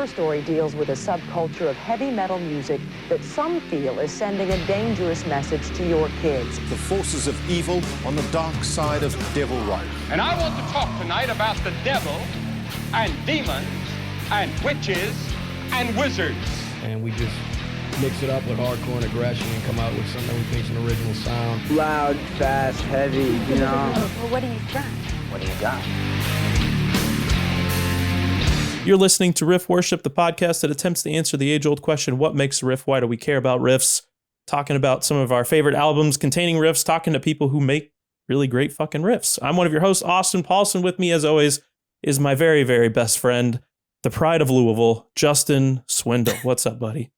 Her story deals with a subculture of heavy metal music that some feel is sending a dangerous message to your kids. The forces of evil on the dark side of devil right. And I want to talk tonight about the devil and demons and witches and wizards. And we just mix it up with hardcore and aggression and come out with something we think's an original sound. Loud, fast, heavy, you know. Well, what do you got? What do you got? You're listening to Riff Worship, the podcast that attempts to answer the age-old question, what makes a riff? Why do we care about riffs? Talking about some of our favorite albums containing riffs, talking to people who make really great fucking riffs. I'm one of your hosts, Austin Paulson. With me, as always, is my very, very best friend, the pride of Louisville, Justin Swindle. What's up, buddy?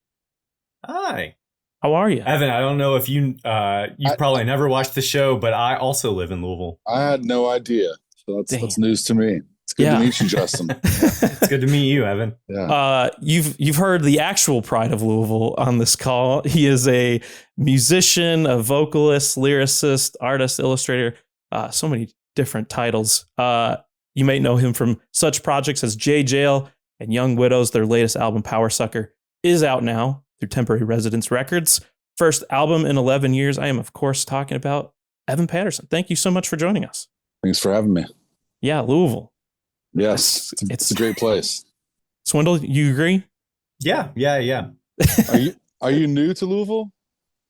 Hi. How are you? Evan, I don't know if you've probably never watched the show, but I also live in Louisville. I had no idea. So that's news to me. It's good to meet you, Justin. It's good to meet you, Evan. Yeah. You've heard the actual pride of Louisville on this call. He is a musician, a vocalist, lyricist, artist, illustrator, so many different titles. You may know him from such projects as Jaye Jayle and Young Widows. Their latest album, Power Sucker, is out now through Temporary Residence Records. First album in 11 years. I am, of course, talking about Evan Patterson. Thank you so much for joining us. Thanks for having me. Yeah, Louisville. Yes, it's a great place. Swindle, you agree? Yeah. Are you new to Louisville?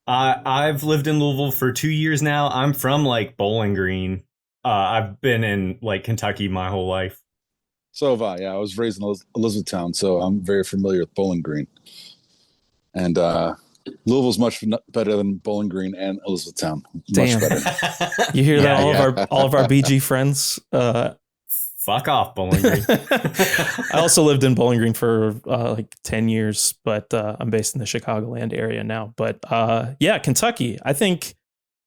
I've lived in Louisville for 2 years now. I'm from Bowling Green. I've been in Kentucky my whole life. So have I. Yeah, I was raised in Elizabethtown, so I'm very familiar with Bowling Green. And Louisville's much better than Bowling Green and Elizabethtown. Damn. Much better. You hear that? All of our BG friends. Fuck off, Bowling Green. I also lived in Bowling Green for 10 yeyears, but I'm based in the Chicagoland area now. But Kentucky. I think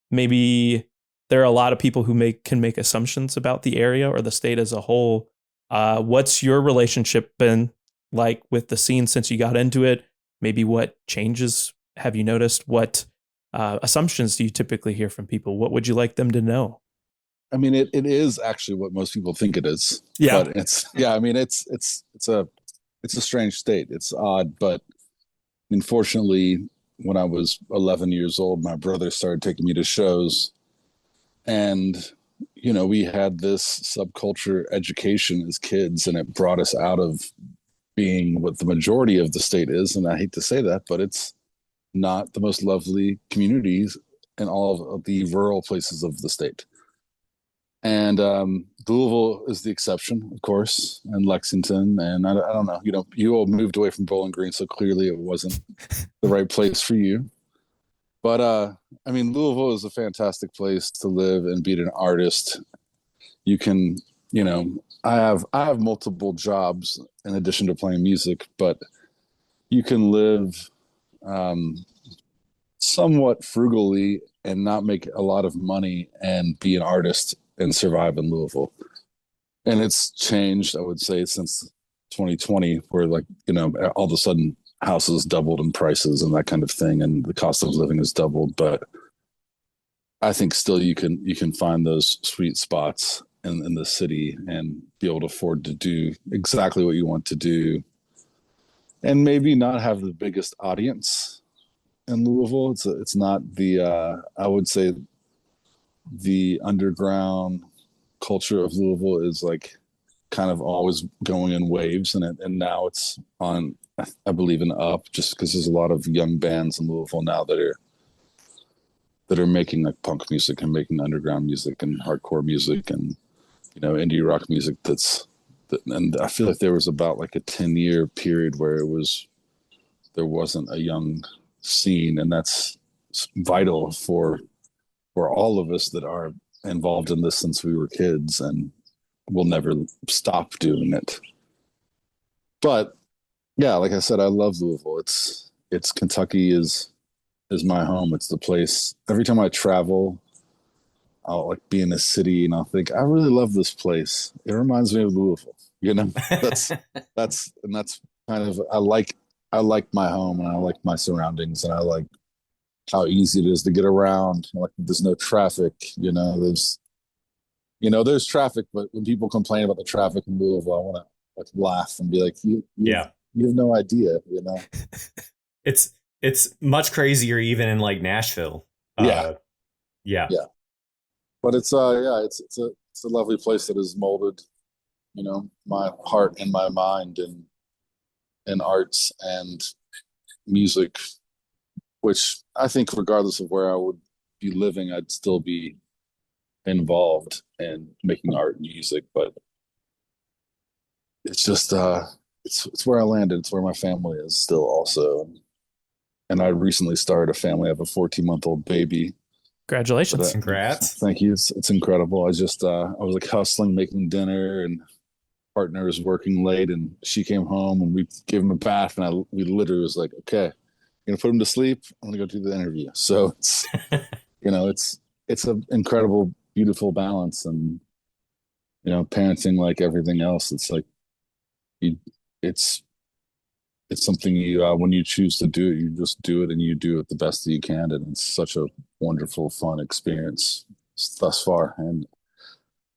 maybe there are a lot of people who can make assumptions about the area or the state as a whole. What's your relationship been like with the scene since you got into it? Maybe what changes have you noticed? What assumptions do you typically hear from people? What would you like them to know? I mean, it is actually what most people think it is. Yeah. But it's a strange state. It's odd, but unfortunately, when I was 11 years old, my brother started taking me to shows, and we had this subculture education as kids, and it brought us out of being what the majority of the state is. And I hate to say that, but it's not the most lovely communities in all of the rural places of the state. And Louisville is the exception, of course, and Lexington. And I don't know, you all moved away from Bowling Green, so clearly it wasn't the right place for you. But Louisville is a fantastic place to live and be an artist. You can, I have multiple jobs in addition to playing music, but you can live somewhat frugally and not make a lot of money and be an artist and survive in Louisville. And it's changed, I would say, since 2020, where all of a sudden houses doubled in prices and that kind of thing, and the cost of living has doubled. But I think still you can find those sweet spots in the city and be able to afford to do exactly what you want to do, and maybe not have the biggest audience in Louisville. It's not the I would say the underground culture of Louisville is kind of always going in waves, and now it's on, I believe, an up, just because there's a lot of young bands in Louisville now that are making punk music and making underground music and hardcore music and indie rock music. And I feel like there was about a 10-year period where there wasn't a young scene, and that's vital for all of us that are involved in this since we were kids, and we'll never stop doing it. But yeah, like I said, I love Louisville. It's Kentucky is my home. It's the place. Every time I travel, I'll be in a city and I'll think, I really love this place. It reminds me of Louisville. That's kind of, I like my home, and I like my surroundings, and I like how easy it is to get around. There's no traffic, there's traffic, but when people complain about the traffic in Louisville, I want to laugh and be like, you You have no idea, you know. It's much crazier even in like Nashville. Yeah. Yeah. Yeah. But it's it's a lovely place that has molded, you know, my heart and my mind and arts and music, which I think regardless of where I would be living, I'd still be involved in making art and music. But it's just it's where I landed. It's where my family is still also. And I recently started a family. I have a 14-month-old baby. Congratulations. Congrats. Thank you. It's incredible. I was like hustling, making dinner, and partner was working late, and she came home and we gave him a bath, and we literally was like, okay, I'm gonna put him to sleep. I'm gonna go do the interview. So it's you know, it's an incredible, beautiful balance. And you know, parenting, like everything else, it's like it's something you when you choose to do it, you just do it, and you do it the best that you can, and it's such a wonderful, fun experience thus far. And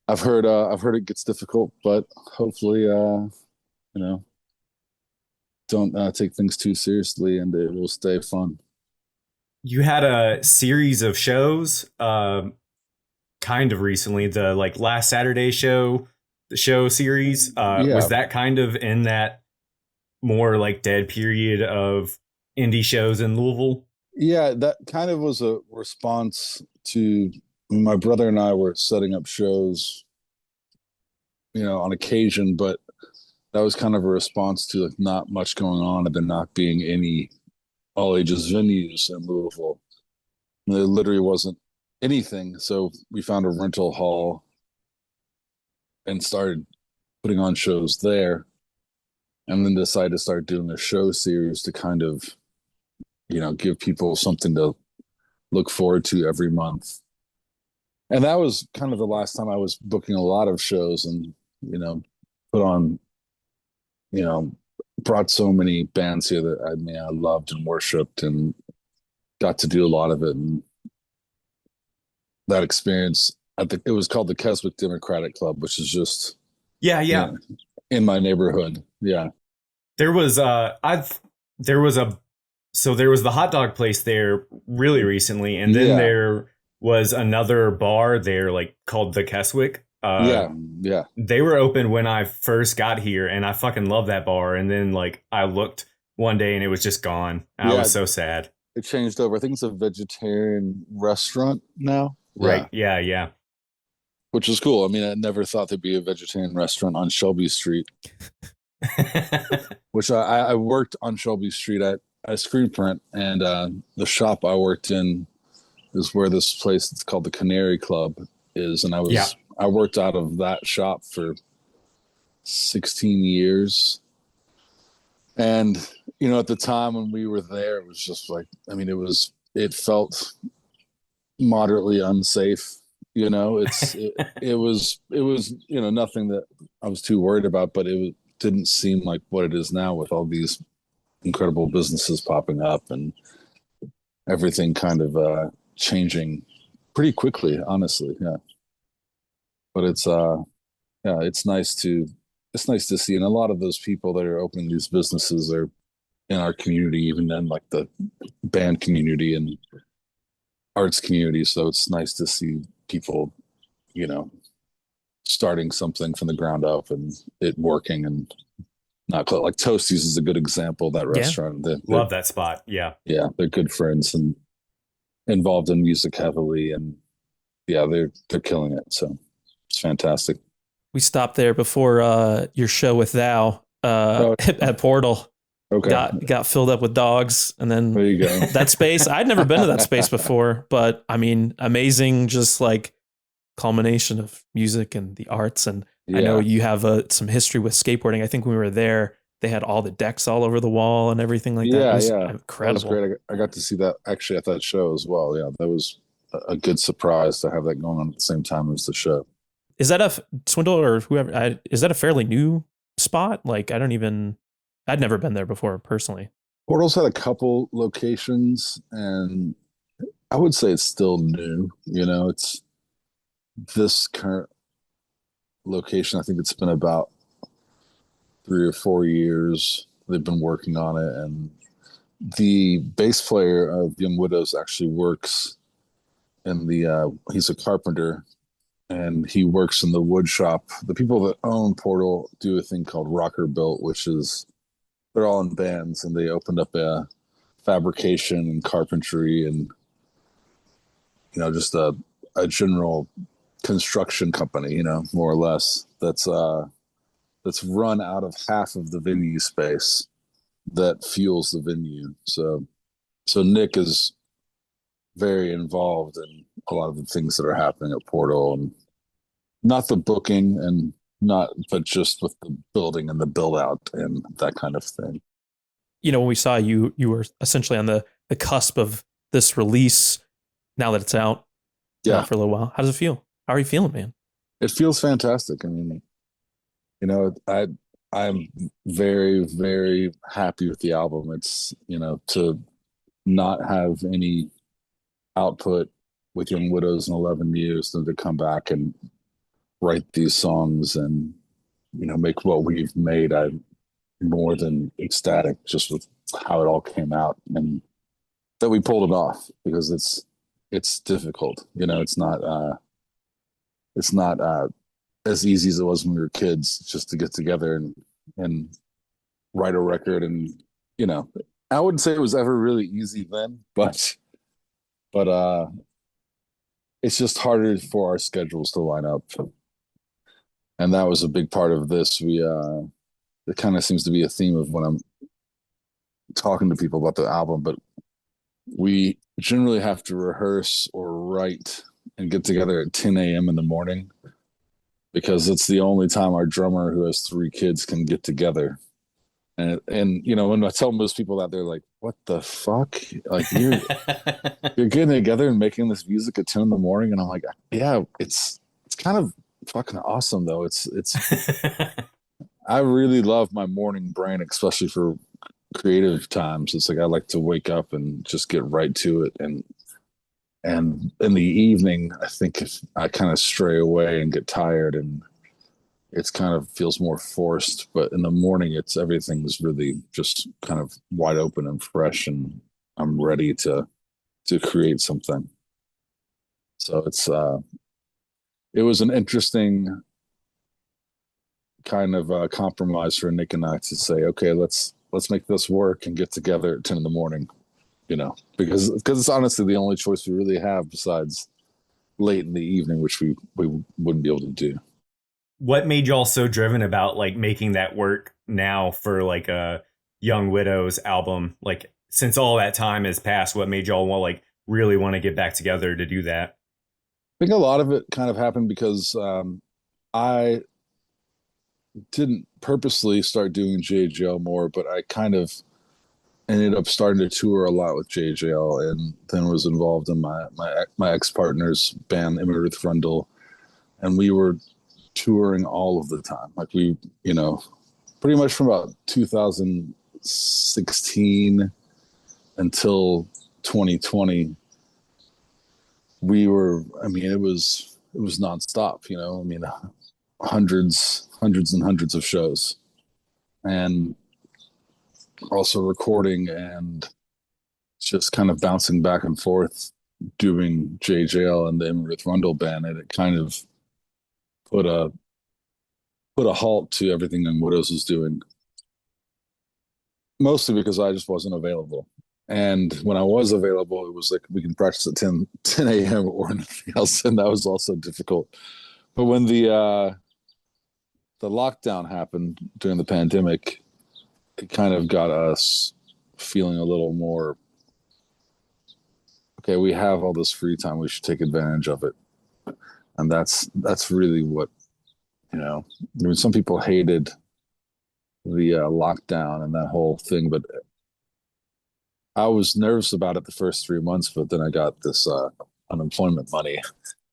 I've heard it gets difficult, but hopefully you know, don't take things too seriously, and it will stay fun. You had a series of shows kind of recently, the like last Saturday show, the show series. Yeah. Was that kind of in that more like dead period of indie shows in Louisville? Yeah, that kind of was a response to my brother and I were setting up shows, you know, on occasion, but that was kind of a response to like not much going on and there not being any all ages venues in Louisville. There literally wasn't anything. So we found a rental hall and started putting on shows there, and then decided to start doing a show series to kind of, you know, give people something to look forward to every month. And that was kind of the last time I was booking a lot of shows, and, you know, put on, you know, brought so many bands here that I loved and worshiped and got to do a lot of it. And that experience, I think it was called the Keswick Democratic Club, which is just Yeah. you know, in my neighborhood. Yeah. There was there was the hot dog place there really recently, and then there was another bar there like called the Keswick. Yeah. They were open when I first got here, and I fucking love that bar. And then like I looked one day and it was just gone. I was so sad. It changed over. I think it's a vegetarian restaurant now. Right. Yeah. Which is cool. I mean, I never thought there'd be a vegetarian restaurant on Shelby Street. Which I worked on Shelby Street at Screenprint, and the shop I worked in is where this place, it's called the Canary Club, is. And I worked out of that shop for 16 years. And, you know, at the time when we were there, it was just like, I mean, it felt moderately unsafe. You know, it was, you know, nothing that I was too worried about, but it didn't seem like what it is now with all these incredible businesses popping up and everything kind of changing pretty quickly, honestly. Yeah. But it's nice to see. And a lot of those people that are opening these businesses are in our community, even in like the band community and arts community. So it's nice to see people, you know, starting something from the ground up and it working, and not like Toasties is a good example of that restaurant. Love that spot. Yeah, they're good friends and involved in music heavily, and they're killing it. So it's fantastic. We stopped there before your show with Thou at Portal. Okay. Got filled up with dogs, and then there you go. That space, I'd never been to that space before, but I mean, amazing, just like culmination of music and the arts. And I know you have some history with skateboarding. I think when we were there, they had all the decks all over the wall and everything like that. It was incredible. That was great. I got to see that actually at that show as well. Yeah, that was a good surprise to have that going on at the same time as the show. Is that a Swindle or whoever? Is that a fairly new spot? Like, I'd never been there before personally. Portal's had a couple locations, and I would say it's still new. You know, it's this current location. I think it's been about 3 or 4 years they've been working on it. And the bass player of Young Widows actually works in he's a carpenter, and he works in the wood shop. The people that own Portal do a thing called Rocker Built, which is, they're all in bands, and they opened up a fabrication and carpentry and, just a general construction company, more or less, that's run out of half of the venue space that fuels the venue. So Nick is very involved in a lot of the things that are happening at Portal, and not the booking but just with the building and the build out and that kind of thing. When we saw you were essentially on the cusp of this release now that it's out for a little while. How does it feel? How are you feeling, man? It feels fantastic. I mean, I'm very, very happy with the album. It's, to not have any output with Young Widows in 11 years, and to come back and write these songs and, make what we've made. I'm more than ecstatic just with how it all came out, and that we pulled it off, because it's difficult. It's not as easy as it was when we were kids, just to get together and write a record. And, I wouldn't say it was ever really easy then, but it's just harder for our schedules to line up. And that was a big part of this. It kind of seems to be a theme of when I'm talking to people about the album, but we generally have to rehearse or write and get together at 10 a.m. in the morning, because it's the only time our drummer, who has 3 kids, can get together. And when I tell most people that, they're like, what the fuck? Like, you're getting together and making this music at 10 in the morning. And I'm like, yeah, it's kind of fucking awesome though. It's I really love my morning brain, especially for creative times. It's like, I like to wake up and just get right to it. And in the evening, I think if I kind of stray away and get tired, and it's kind of feels more forced. But in the morning, everything's really just kind of wide open and fresh, and I'm ready to create something. So it was an interesting kind of compromise for Nick and I to say, okay, let's make this work and get together at 10 in the morning, because it's honestly the only choice we really have besides late in the evening, which we wouldn't be able to do. What made y'all so driven about like making that work now for like a Young Widows album? Like, since all that time has passed, what made y'all really want to get back together to do that? I think a lot of it kind of happened because I didn't purposely start doing Jaye Jayle more, but I kind of ended up starting to tour a lot with Jaye Jayle, and then was involved in my ex-partner's band, Ruth Rundle, and we were touring all of the time. Like, we, pretty much from about 2016 until 2020, we were, it was nonstop, hundreds and hundreds of shows, and also recording and just kind of bouncing back and forth doing Jaye Jayle and the Ruth Rundle band. And it kind of put a halt to everything Young Widows was doing, mostly because I just wasn't available. And when I was available, it was like, we can practice at 10 a.m. or anything else, and that was also difficult. But when the lockdown happened during the pandemic, it kind of got us feeling a little more, okay, we have all this free time, we should take advantage of it. And that's really what, some people hated the lockdown and that whole thing, but I was nervous about it the first 3 months, but then I got this unemployment money,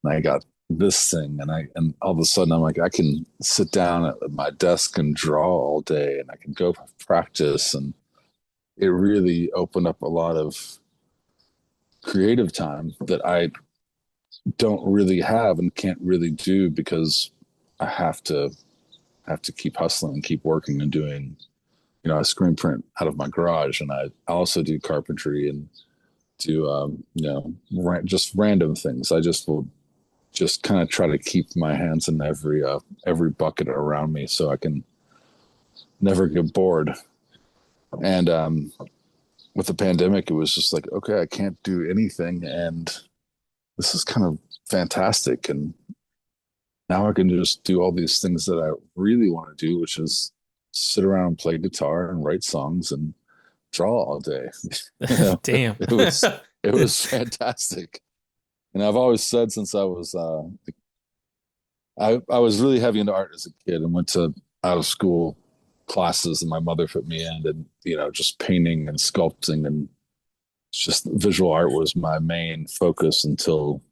and I got this thing, and all of a sudden I'm like, I can sit down at my desk and draw all day, and I can go practice, and it really opened up a lot of creative time that I don't really have and can't really do, because I have to keep hustling and keep working and doing I screen print out of my garage, and I also do carpentry and do just random things. I just will just kind of try to keep my hands in every bucket around me so I can never get bored. And with the pandemic, it was just like, okay, I can't do anything, and this is kind of fantastic. And now I can just do all these things that I really want to do, which is sit around and play guitar and write songs and draw all day. Damn. It was fantastic. And I've always said since I was I was really heavy into art as a kid and went to out of school classes, and my mother put me in, and just painting and sculpting, and just visual art was my main focus until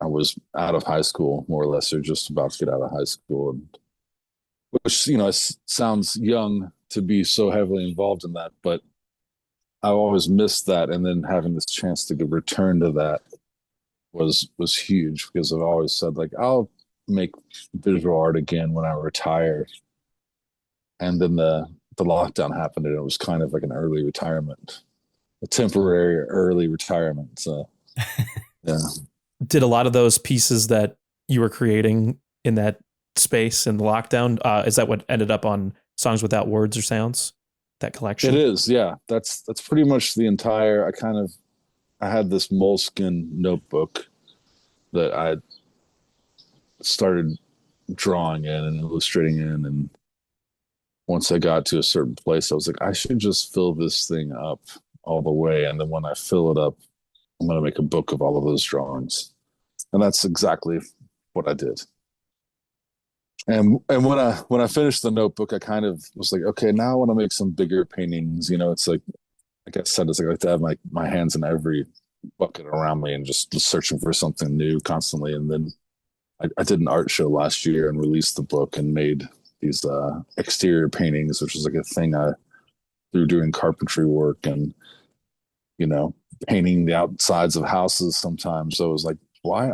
I was out of high school, more or less, or just about to get out of high school. And which sounds young to be so heavily involved in that, but I always missed that, and then having this chance to return to that was huge, because I've always said, like, I'll make visual art again when I retire. And then the lockdown happened, and it was kind of like an early retirement, a temporary early retirement. So yeah. Did a lot of those pieces that you were creating in that space in the lockdown, is that what ended up on Songs Without Words or Sounds, that collection? It is, yeah. That's pretty much the entire. I had this moleskin notebook that I started drawing in and illustrating in, and once I got to a certain place, I was like, I should just fill this thing up all the way, and then when I fill it up, I'm going to make a book of all of those drawings. And that's exactly what I did. And when I finished the notebook, I kind of was like, okay, now I want to make some bigger paintings. It's like I said, it's like to have my hands in every bucket around me and just searching for something new constantly. And then I did an art show last year and released the book and made these exterior paintings, which was like a thing I through doing carpentry work and painting the outsides of houses sometimes. So it was like, why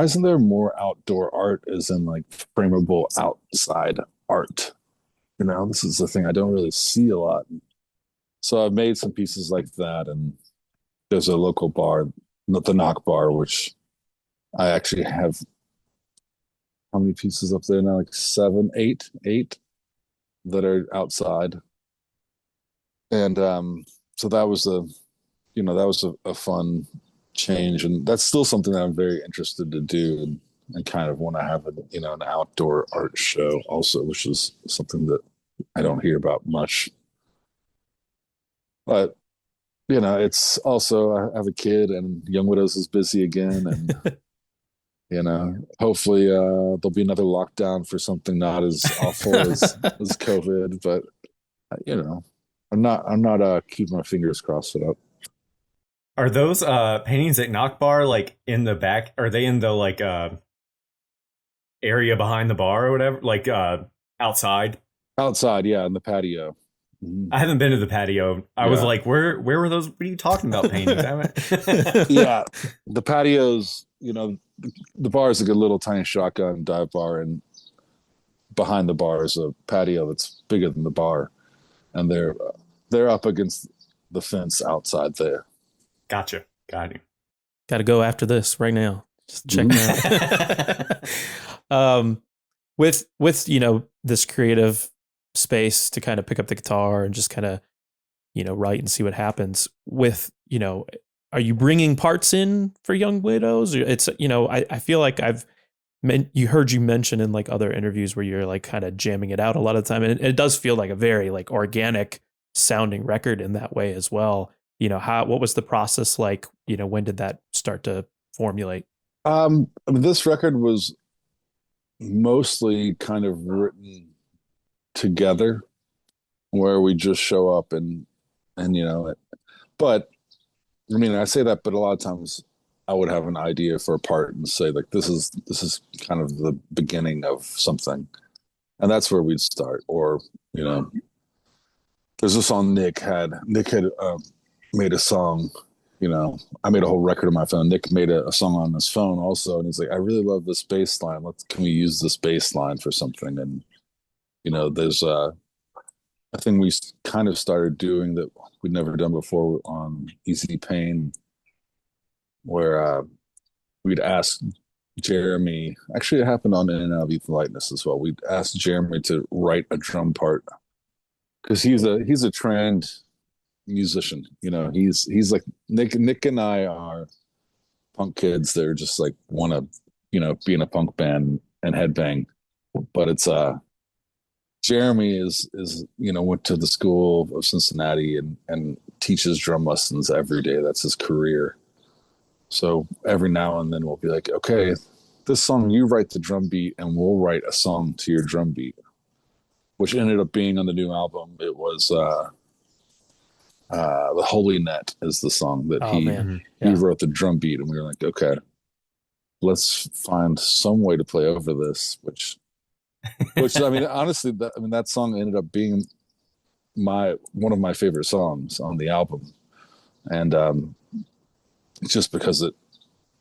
isn't there more outdoor art, as in like frameable outside art? This is the thing I don't really see a lot. So I've made some pieces like that, and there's a local bar, the Knock Bar, which I actually have, how many pieces up there now? Like 7, 8 that are outside. And so that was a fun change, and that's still something that I'm very interested to do, and kind of want to have an outdoor art show also, which is something that I don't hear about much. But it's also, I have a kid, and Young Widows is busy again, and hopefully there'll be another lockdown for something not as awful as COVID. But I'm not keeping my fingers crossed for that. Are those paintings at Knock Bar like in the back? Are they in the like area behind the bar or whatever? Like outside? Outside, yeah, in the patio. Mm-hmm. I haven't been to the patio. I was like, where were those? What are you talking about paintings? Yeah, the patios. The bar is like a little tiny shotgun dive bar, and behind the bar is a patio that's bigger than the bar, and they're up against the fence outside there. Gotcha. Got you. Got to go after this right now. Just check it out. With this creative space to kind of pick up the guitar and just kind of write and see what happens. With are you bringing parts in for Young Widows? It's I feel like heard you mention in like other interviews where you're like kind of jamming it out a lot of the time, and it does feel like a very like organic sounding record in that way as well. What was the process like? When did that start to formulate? This record was mostly kind of written together, where we just show up and but I say that, but a lot of times I would have an idea for a part and say like, this is kind of the beginning of something, and that's where we'd start. Or there's a song Nick had made a song. I made a whole record on my phone. Nick made a song on his phone also, and he's like, I really love this bass line. Can we use this bass line for something? And there's a thing we kind of started doing that we'd never done before on Easy Pain, where we'd ask Jeremy. Actually, it happened on In and Out of Ethan Lightness as well. We'd ask Jeremy to write a drum part because he's a trained musician. You know, he's like Nick and I are punk kids. They're just like want to, you know, be in a punk band and headbang. But it's Jeremy is you know, went to the school of Cincinnati and teaches drum lessons every day. That's his career. So every now and then we'll be like, okay, this song, you write the drum beat and we'll write a song to your drum beat, which ended up being on the new album. It was The Holy Net is the song that he wrote the drum beat, and we were like, okay, let's find some way to play over this, which I mean, honestly, that song ended up being one of my favorite songs on the album. And just because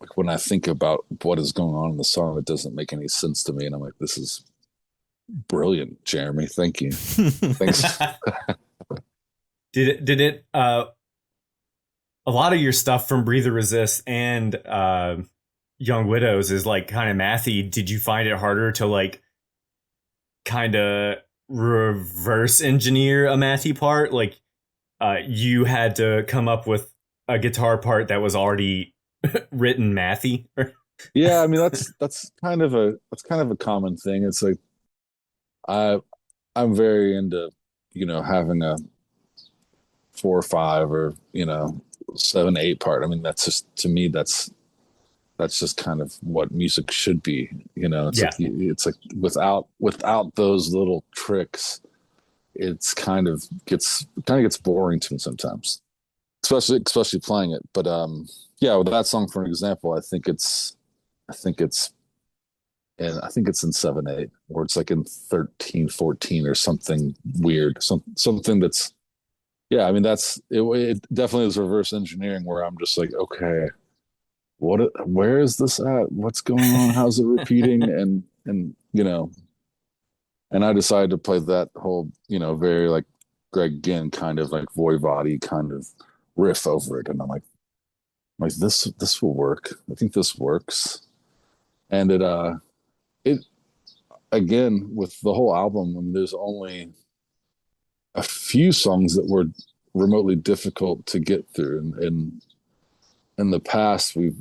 like when I think about what is going on in the song, it doesn't make any sense to me. And I'm like, this is brilliant, Jeremy. Thank you. Thanks. Did it a lot of your stuff from Breathe or Resist and Young Widows is like kind of mathy. Did you find it harder to like kind of reverse engineer a mathy part? Like you had to come up with a guitar part that was already written mathy? Yeah, I mean that's kind of a common thing. It's like I'm very into, you know, having a 4 or 5 or, you know, 7, 8 part. I mean, that's just, to me, that's just kind of what music should be. You know, it's like without those little tricks, it's kind of gets boring to me sometimes, especially playing it. But yeah, with that song, for example, I think it's in 7/8, or it's like in 13/14 or something weird, something that's, yeah, I mean, it definitely is reverse engineering where I'm just like, okay, where is this at? What's going on? How's it repeating? And you know, and I decided to play that whole, you know, very like Greg Ginn kind of like Voivody kind of riff over it. And I'm like this will work. I think this works. And it again, with the whole album, I mean, there's only a few songs that were remotely difficult to get through. And in the past, we've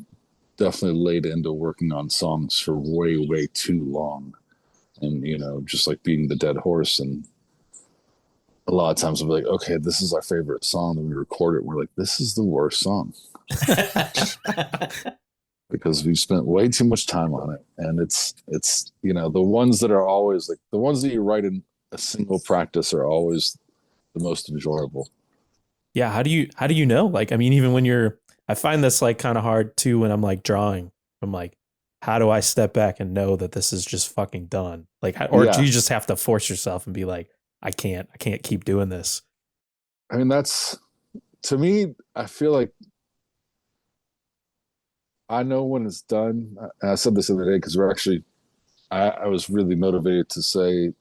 definitely laid into working on songs for way, way too long. And, you know, just like beating the dead horse. And a lot of times we'll be like, okay, this is our favorite song. Then we record it. We're like, this is the worst song. Because we've spent way too much time on it. And it's, you know, the ones that are always like the ones that you write in a single practice are always the most enjoyable. Yeah. How do you know? Like, I mean, even when I find this like kind of hard too, when I'm like drawing, I'm like, how do I step back and know that this is just fucking done? Like, or do you just have to force yourself and be like, I can't keep doing this? I mean, that's, to me, I feel like I know when it's done. I said this the other day because I was really motivated to say,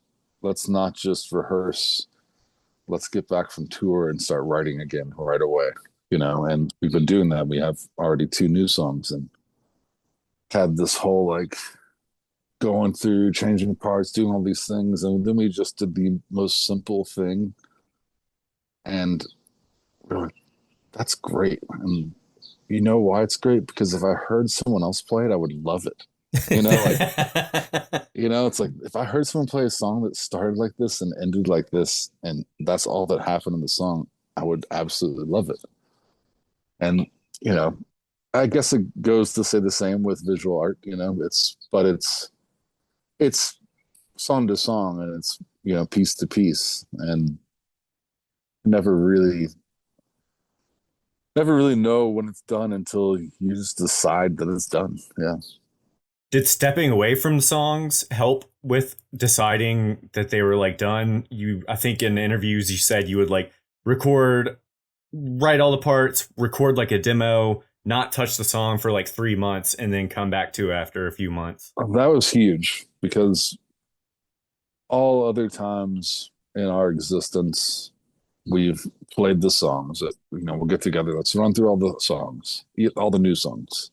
let's not just rehearse. Let's get back from tour and start writing again right away, you know? And we've been doing that. We have already 2 new songs and had this whole like going through, changing parts, doing all these things. And then we just did the most simple thing. And we're like, that's great. And you know why it's great? Because if I heard someone else play it, I would love it. You know, like, you know, it's like if I heard someone play a song that started like this and ended like this, and that's all that happened in the song, I would absolutely love it. And, you know, I guess it goes to say the same with visual art, you know, it's song to song and it's, you know, piece to piece, and never really know when it's done until you just decide that it's done. Yeah. Did stepping away from songs help with deciding that they were like done? I think in interviews you said you would like write all the parts, record like a demo, not touch the song for like 3 months, and then come back to it after a few months. That was huge because all other times in our existence, we've played the songs that, we'll get together, let's run through all the songs, all the new songs.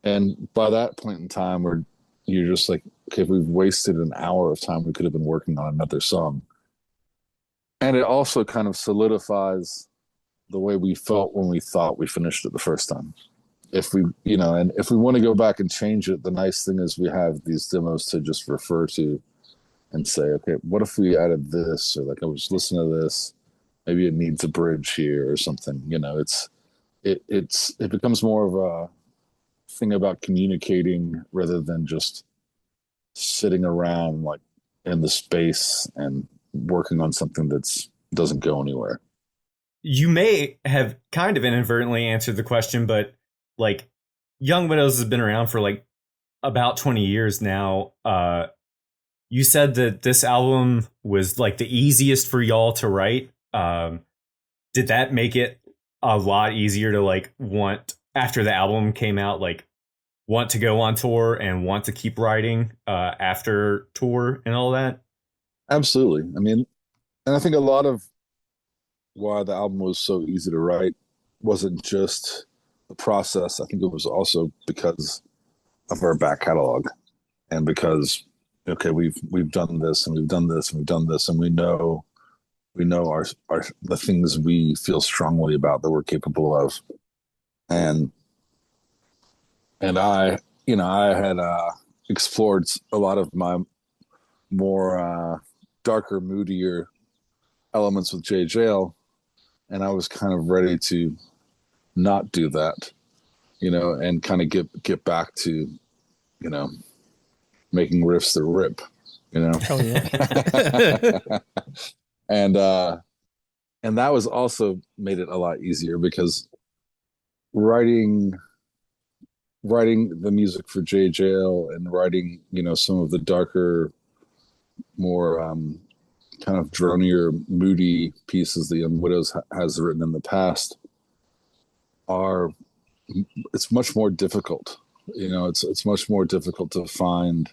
And by that point in time, you're just like, okay, we've wasted an hour of time, we could have been working on another song. And it also kind of solidifies the way we felt when we thought we finished it the first time. If we, and if we want to go back and change it, the nice thing is we have these demos to just refer to and say, okay, what if we added this? Or like, I was listening to this, maybe it needs a bridge here or something. It becomes more of a thing about communicating rather than just sitting around like in the space and working on something doesn't go anywhere. You may have kind of inadvertently answered the question, but like Young Widows has been around for like about 20 years now. You said that this album was like the easiest for y'all to write. Did that make it a lot easier to like want, after the album came out, like want to go on tour and want to keep writing after tour and all that? Absolutely. I mean, and I think a lot of why the album was so easy to write wasn't just the process. I think it was also because of our back catalog, and because, okay, we've done this and we've done this and we've done this, and we know our the things we feel strongly about that we're capable of. And I had explored a lot of my more darker, moodier elements with Jaye Jayle, and I was kind of ready to not do that, and kind of get back to, making riffs that rip, Hell yeah. and that was also made it a lot easier because writing the music for Jaye Jayle and writing, some of the darker, more kind of dronier, moody pieces the Young Widows has written in the past it's much more difficult. It's much more difficult to find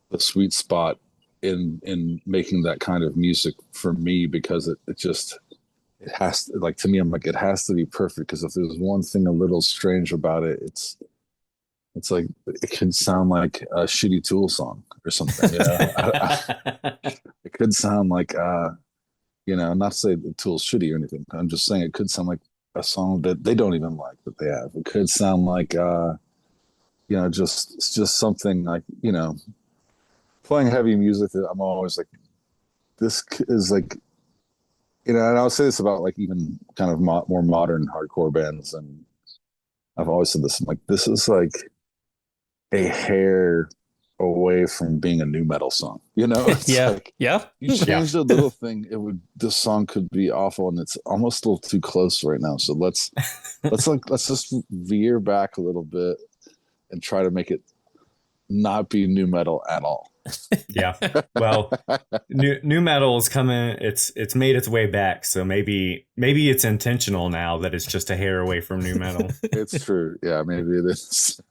the sweet spot in making that kind of music for me, because it has to, like, to me, I'm like, it has to be perfect, because if there's one thing a little strange about it, it's like it could sound like a shitty Tool song or something. It could sound like not to say the Tool's shitty or anything. I'm just saying it could sound like a song that they don't even like that they have. It could sound like just something like, playing heavy music that I'm always like, this is like, and I'll say this about like even kind of more modern hardcore bands, and I've always said this, I'm like, this is like a hair away from being a new metal song, It's like, you change a little thing, this song could be awful, and it's almost a little too close right now, so let's just veer back a little bit and try to make it not be new metal at all. Yeah, well, new metal is coming. It's made its way back, so maybe it's intentional now that it's just a hair away from new metal. It's true. Yeah, maybe it is.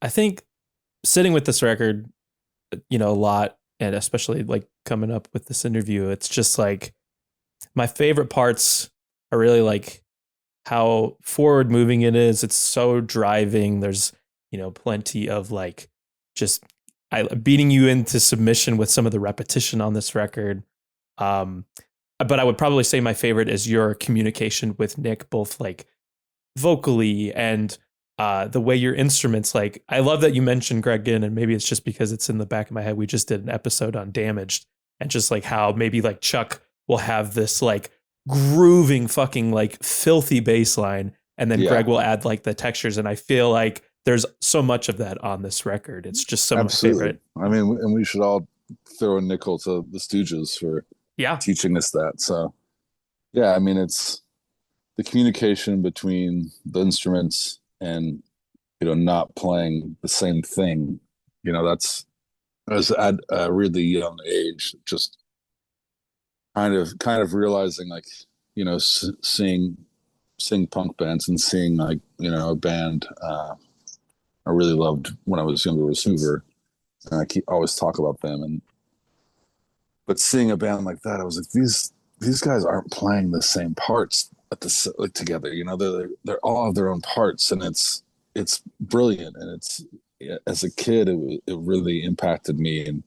I think sitting with this record, a lot, and especially like coming up with this interview, it's just like my favorite parts are really like how forward moving it is. It's so driving. There's, plenty of like just beating you into submission with some of the repetition on this record. But I would probably say my favorite is your communication with Nick, both like vocally and the way your instruments, like, I love that you mentioned Greg Ginn, and maybe it's just because it's in the back of my head. We just did an episode on Damaged, and just like how maybe like Chuck will have this like grooving fucking like filthy bass line, and then Greg will add like the textures. And I feel like there's so much of that on this record. It's just some of my favorite. I mean, and we should all throw a nickel to the Stooges for teaching us that. So yeah, I mean, it's the communication between the instruments and, not playing the same thing, that's, as at a really young age, just kind of realizing, like, seeing punk bands and seeing like, a band I really loved when I was younger was Hoover, and I always talk about them, and But seeing a band like that, I was like, these guys aren't playing the same parts at the like together. You know, they're all have their own parts, and it's brilliant. And it's, as a kid, it really impacted me and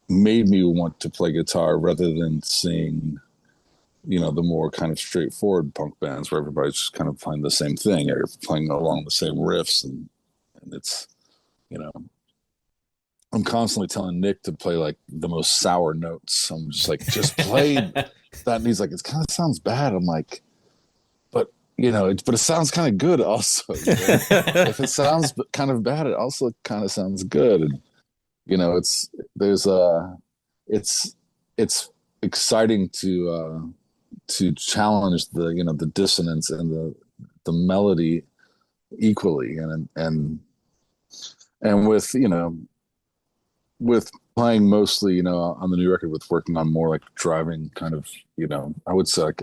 made me want to play guitar rather than seeing, you know, the more kind of straightforward punk bands where everybody's just kind of playing the same thing or playing along the same riffs, and it's, you know, I'm constantly telling Nick to play like the most sour notes. I'm just like, just play that. And he's like, it kind of sounds bad. I'm like, but you know, but it sounds kind of good also. You know? If it sounds kind of bad, it also kind of sounds good. And you know, it's exciting to challenge the, you know, the dissonance and the melody equally, and with, you know, with playing mostly, you know, on the new record, with working on more like driving kind of, you know, I would say like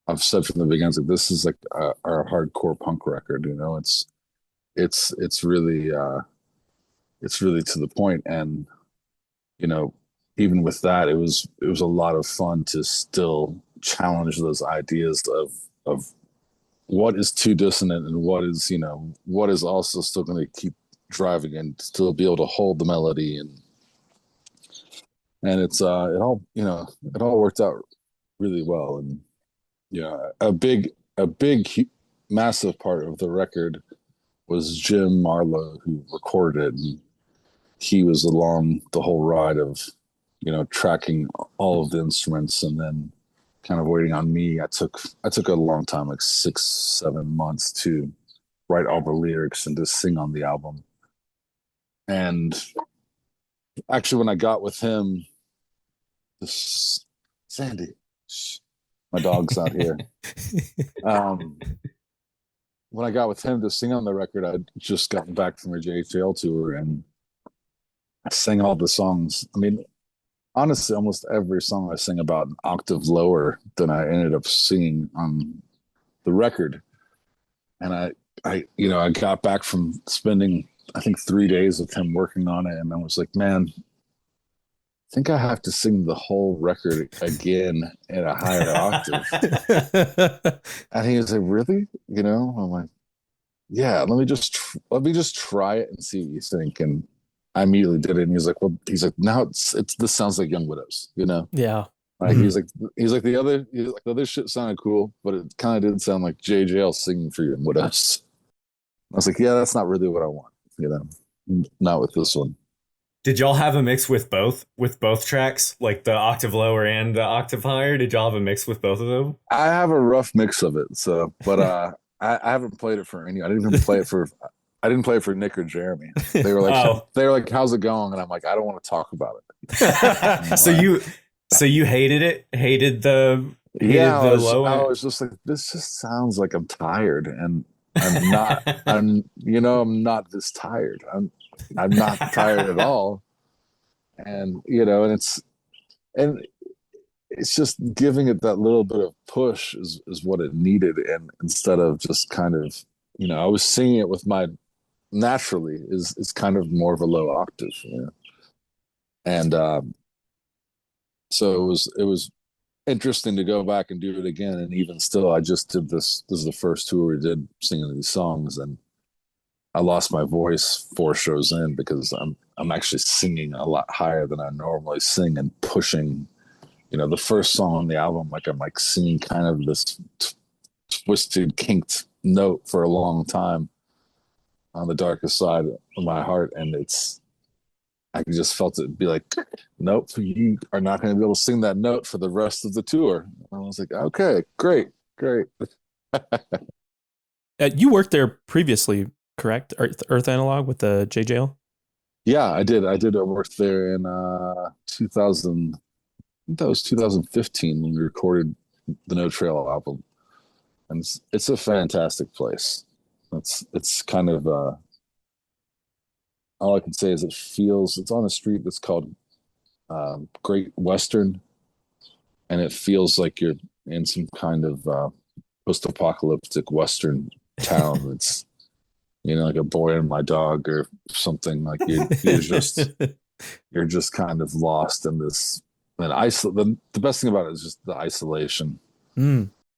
I've said from the beginning, like this is like our hardcore punk record, you know, it's really to the point. And you know, even with that, it was a lot of fun to still challenge those ideas of what is too dissonant and what is, you know, what is also still going to keep driving and still be able to hold the melody. And it's it all, you know, it all worked out really well. And you know, a big massive part of the record was Jim Marlowe, who recorded it, and he was along the whole ride of, you know, tracking all of the instruments and then kind of waiting on me. I took a long time, like 6-7 months, to write all the lyrics and to sing on the album. And actually, when I got with him, Sandy, my dog's out here. When I got with him to sing on the record, I'd just gotten back from a Jaye Jayle tour, and I sang all the songs. I mean, honestly, almost every song I sing about an octave lower than I ended up singing on the record. And I you know, I got back from spending, I think, 3 days with him working on it, and I was like, man, I think I have to sing the whole record again in a higher octave. And he was like, really? You know, I'm like, yeah, let me just try it and see what you think. And I immediately did it. And he's like, now it's this sounds like Young Widows, you know? Yeah. Like he's like the other shit sounded cool, but it kind of did sound like Jaye Jayle singing for Young Widows. I was like, yeah, that's not really what I want, you know, not with this one. Did y'all have a mix with both tracks, like the octave lower and the octave higher? Did y'all have a mix with both of them? I have a rough mix of it, so, but I haven't played it for any. I didn't play it for Nick or Jeremy. They were like, how's it going? And I'm like, I don't want to talk about it. So you hated it? Hated the lower? I was just like, this just sounds like I'm tired, and I'm not. I'm not this tired. I'm not tired at all. And you know, and it's just giving it that little bit of push is what it needed. And instead of just kind of, you know, I was singing it with my naturally is kind of more of a low octave, you know? And so it was interesting to go back and do it again. And even still, I just did this is the first tour we did singing these songs, and I lost my voice 4 shows in because I'm actually singing a lot higher than I normally sing and pushing, you know, the first song on the album, like I'm like singing kind of this twisted, kinked note for a long time on the darkest side of my heart. And I just felt it be like, nope, you are not going to be able to sing that note for the rest of the tour. And I was like, okay, great. You worked there previously, correct? Earth Analog with the Jaye Jayle? Yeah, I did. I work there in 2000. I think that was 2015 when we recorded the No Trail album, and it's a fantastic place. It's kind of all I can say is it's on a street that's called Great Western, and it feels like you're in some kind of post-apocalyptic Western town. It's, you know, like A Boy and My Dog or something. Like you're just you're just kind of lost in this. And the best thing about it is just the isolation.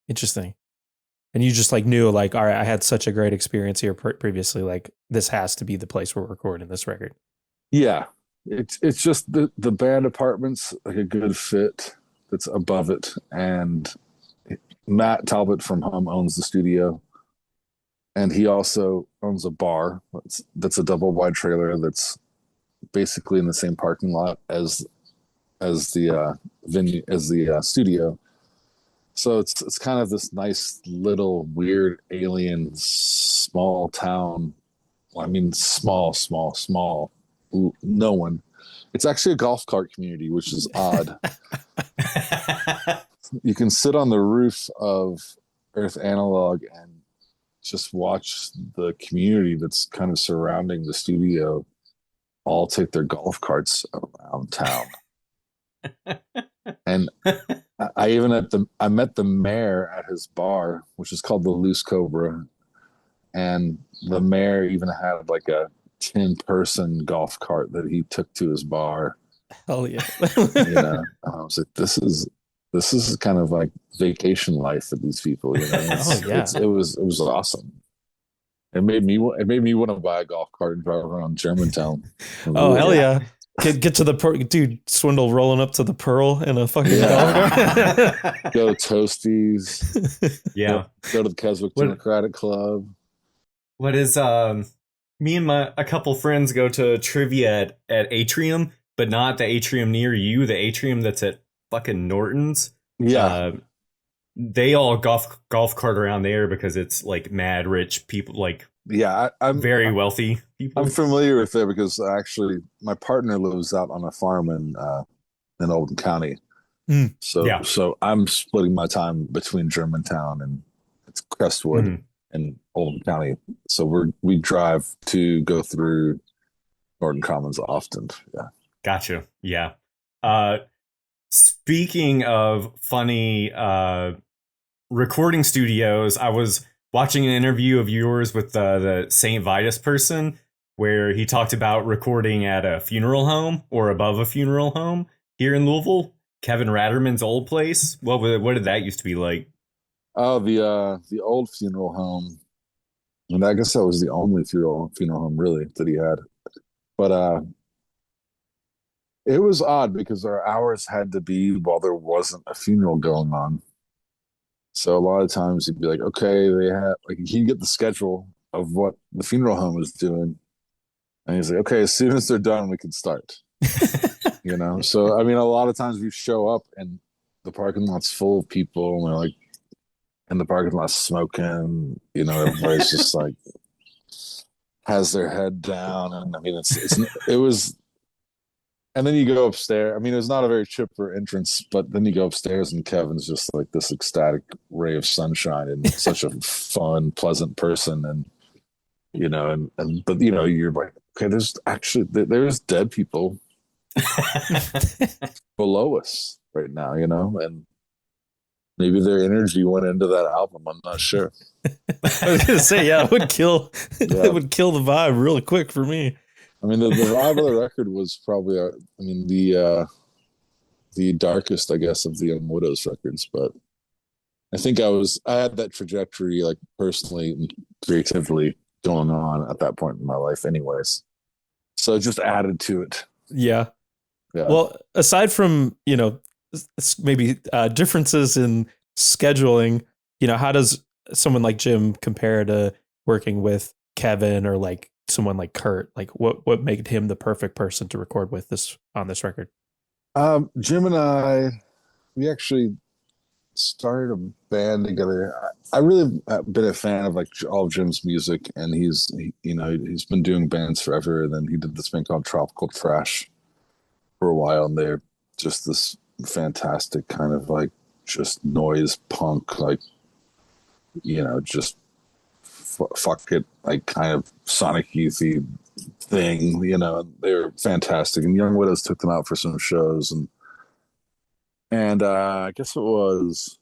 Interesting. And you just like knew like, all right, I had such a great experience here previously. Like this has to be the place we're recording this record. Yeah, it's just the band apartment's like a good fit that's above it, and Matt Talbot from Hum owns the studio, and he also owns a bar that's a double wide trailer that's basically in the same parking lot as the venue, as the studio. So it's kind of this nice little weird alien small town. Well, I mean, small. No one. It's actually a golf cart community, which is odd. You can sit on the roof of Earth Analog and just watch the community that's kind of surrounding the studio all take their golf carts around town. And I met the mayor at his bar, which is called the Loose Cobra, and the mayor even had like a 10-person golf cart that he took to his bar. Hell yeah. I was like, this is kind of like vacation life for these people. It was awesome. It made me want to buy a golf cart and drive around Germantown. Oh, hell yeah. Get to the dude, Swindle rolling up to the Pearl in a fucking golf cart. Go to Toasties. Yeah. Go to the Keswick Democratic Club. What is me and a couple friends go to trivia at Atrium, but not the Atrium near you, the Atrium that's at fucking Norton's. Yeah. They all golf cart around there because it's like mad rich people, like I'm very wealthy people. I'm familiar with it because actually my partner lives out on a farm in Oldham County. So I'm splitting my time between Germantown and it's Crestwood and Oldham County. So we drive to go through Norton Commons often. Yeah. Gotcha. Yeah. Speaking of funny recording studios, I was watching an interview of yours with the St. Vitus person where he talked about recording at a funeral home or above a funeral home here in Louisville. Kevin Ratterman's old place. What did that used to be like? Oh, the old funeral home. And I guess that was the only funeral home really that he had. But it was odd because our hours had to be while there wasn't a funeral going on. So a lot of times he'd be like, okay, they had like he'd get the schedule of what the funeral home was doing. And he's like, okay, as soon as they're done, we can start. So I mean, a lot of times we show up and the parking lot's full of people and they're like in the parking lot smoking, everybody's just like has their head down. And I mean it was. And then you go upstairs. I mean, it was not a very chipper entrance, but then you go upstairs and Kevin's just like this ecstatic ray of sunshine and such a fun, pleasant person. And, but you're like, okay, there's dead people below us right now, and maybe their energy went into that album. I'm not sure. I was going to say, it would kill the vibe really quick for me. I mean, the vibe of the record was probably, the darkest, I guess, of the Young Widows records. But I think I had that trajectory, like personally and creatively going on at that point in my life, anyways. So it just added to it. Yeah. Well, aside from maybe differences in scheduling, how does someone like Jim compare to working with Kevin or like someone like Kurt? Like what made him the perfect person to record with on this record? Jim and I, we actually started a band together. I really have been a fan of like all of Jim's music, and he's been doing bands forever. And then he did this band called Tropical Trash for a while, and they're just this fantastic kind of like just noise punk, like just fuck it, like kind of Sonic Youthy thing, they were fantastic. And Young Widows took them out for some shows, and I guess it was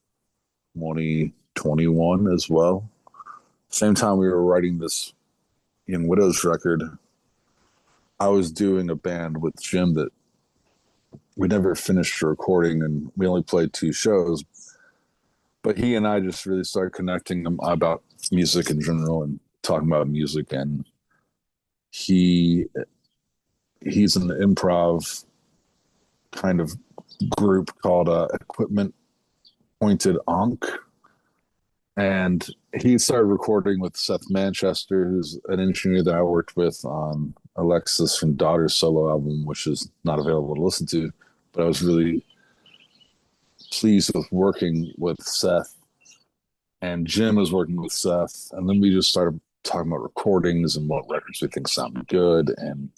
2021 as well. Same time we were writing this Young Widows record, I was doing a band with Jim that we never finished recording, and we only played 2 shows. But he and I just really started connecting about music in general and talking about music. And he's an improv kind of group called Equipment Pointed Onk. And he started recording with Seth Manchester, who's an engineer that I worked with on Alexis from Daughter's solo album, which is not available to listen to. But I was really pleased with working with Seth. And Jim was working with Seth. And then we just started talking about recordings and what records we think sound good and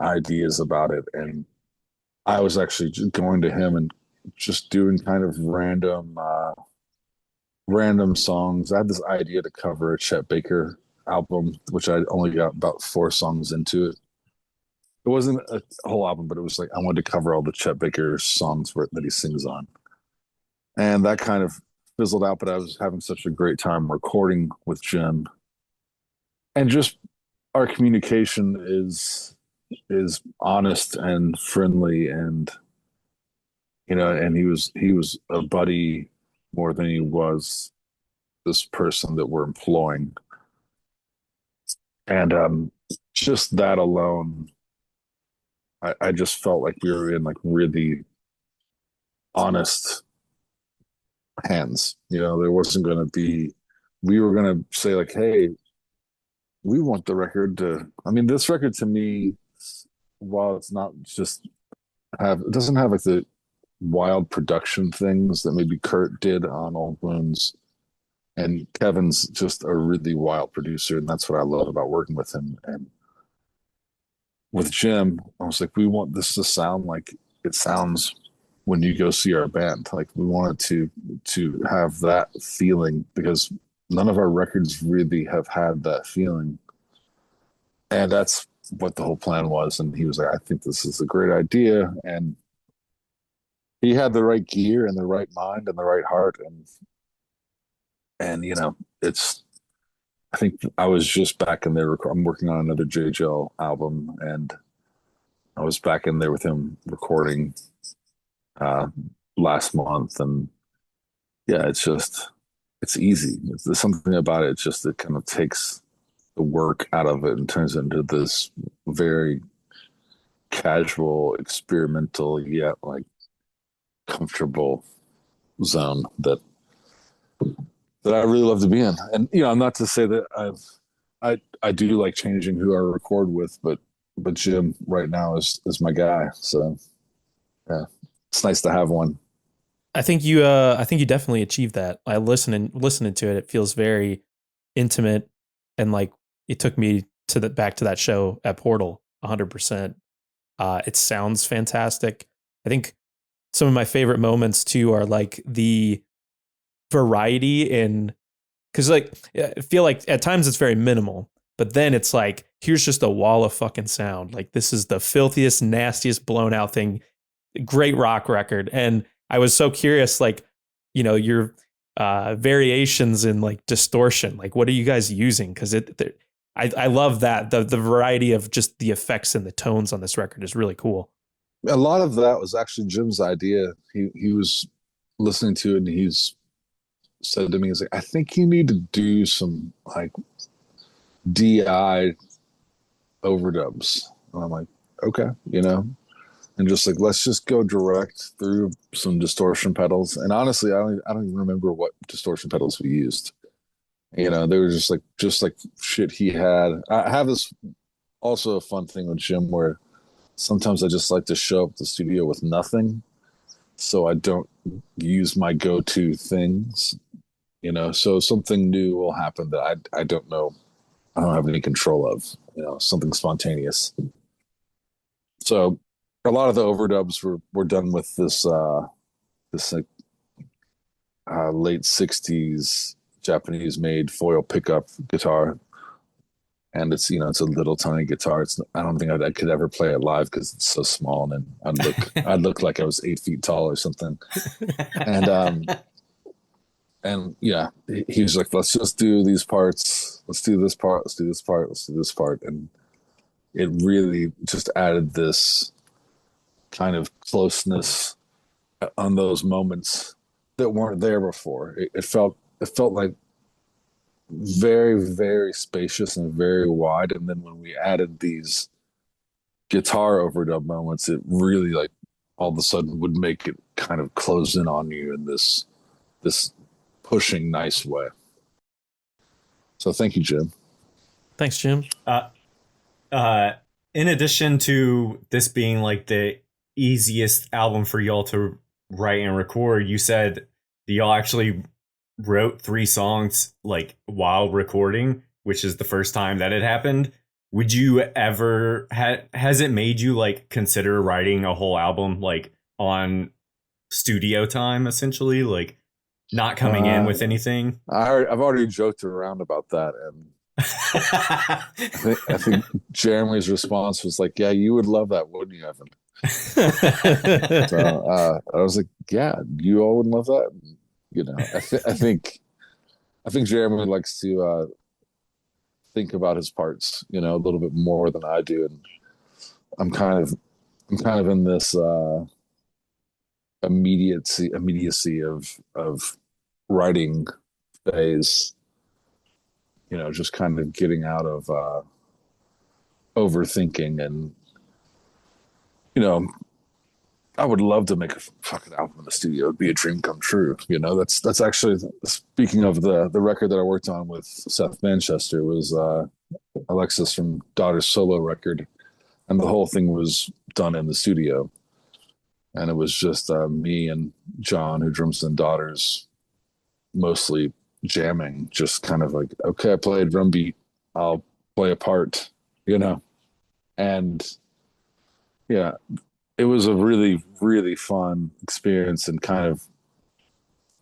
ideas about it. And I was actually just going to him and just doing kind of random songs. I had this idea to cover a Chet Baker album, which I only got about 4 songs into it. It wasn't a whole album, but it was like I wanted to cover all the Chet Baker songs that he sings on. And that kind of fizzled out, but I was having such a great time recording with Jim. And just our communication is honest and friendly, and and he was a buddy more than he was this person that we're employing. And just that alone, I just felt like we were in like really honest hands. There wasn't going to be, we were going to say like, hey, we want the record to, this record to me, while it's not just it doesn't have like the wild production things that maybe Kurt did on Old Wounds, and Kevin's just a really wild producer, and that's what I love about working with him. And with Jim, I was like, we want this to sound like it sounds when you go see our band. Like we wanted to have that feeling, because none of our records really have had that feeling. And that's what the whole plan was. And he was like, I think this is a great idea. And he had the right gear and the right mind and the right heart. And I think I was just back in there. I'm working on another Jaye Jayle album, and I was back in there with him recording last month. And yeah, it's easy. There's something about it. It kind of takes the work out of it and turns it into this very casual, experimental, yet like comfortable zone that I really love to be in. And not to say that I do like changing who I record with, but Jim right now is my guy. So yeah, it's nice to have one. I think you definitely achieved that. Listening to it, it feels very intimate, and like it took me back to that show at Portal 100%. It sounds fantastic. I think some of my favorite moments too are like the variety in, because like I feel like at times it's very minimal, but then it's like here's just a wall of fucking sound. Like this is the filthiest, nastiest, blown out thing. Great rock record. And I was so curious, like, your variations in like distortion. Like, what are you guys using? Because I love that the variety of just the effects and the tones on this record is really cool. A lot of that was actually Jim's idea. He was listening to it, and he's said to me, he's like, I think you need to do some like DI overdubs. And I'm like, okay, and just like, let's just go direct through some distortion pedals. And honestly, I don't even remember what distortion pedals we used. They were just like shit he had. I have this also a fun thing with Jim where sometimes I just like to show up at the studio with nothing, so I don't use my go-to things. So something new will happen that I don't know, I don't have any control of. Something spontaneous. So a lot of the overdubs were done with this like late 60s Japanese made foil pickup guitar, and it's it's a little tiny guitar. I don't think I could ever play it live because it's so small, and I'd look like I was 8 feet tall or something. And yeah, he was like, let's just do these parts. Let's do this part. Let's do this part. Let's do this part. And it really just added this kind of closeness on those moments that weren't there before. It felt like very, very spacious and very wide. And then when we added these guitar overdub moments, it really like all of a sudden would make it kind of close in on you in this pushing nice way. So thank you, Jim. Thanks, Jim. In addition to this being like the easiest album for y'all to write and record, you said that y'all actually wrote 3 songs like while recording, which is the first time that it happened. Would you ever has it made you like consider writing a whole album like on studio time, essentially, like not coming in with anything? I've already joked around about that, and I think Jeremy's response was like, "Yeah, you would love that, wouldn't you, Evan?" So I was like, "Yeah, you all would love that." You know, I think Jeremy likes to think about his parts, you know, a little bit more than I do, and I'm kind of in this immediacy of writing phase. You know, just kind of getting out of overthinking, and you know, I would love to make a fucking album in the studio. It'd be a dream come true. You know, that's actually, speaking of the record that I worked on with Seth Manchester, was Alexis from Daughter's solo record, and the whole thing was done in the studio, and it was just me and John, who drums in Daughters, mostly jamming, just kind of like, okay, I play a drum beat, I'll play a part, you know, and yeah. It was a really, really fun experience, and kind of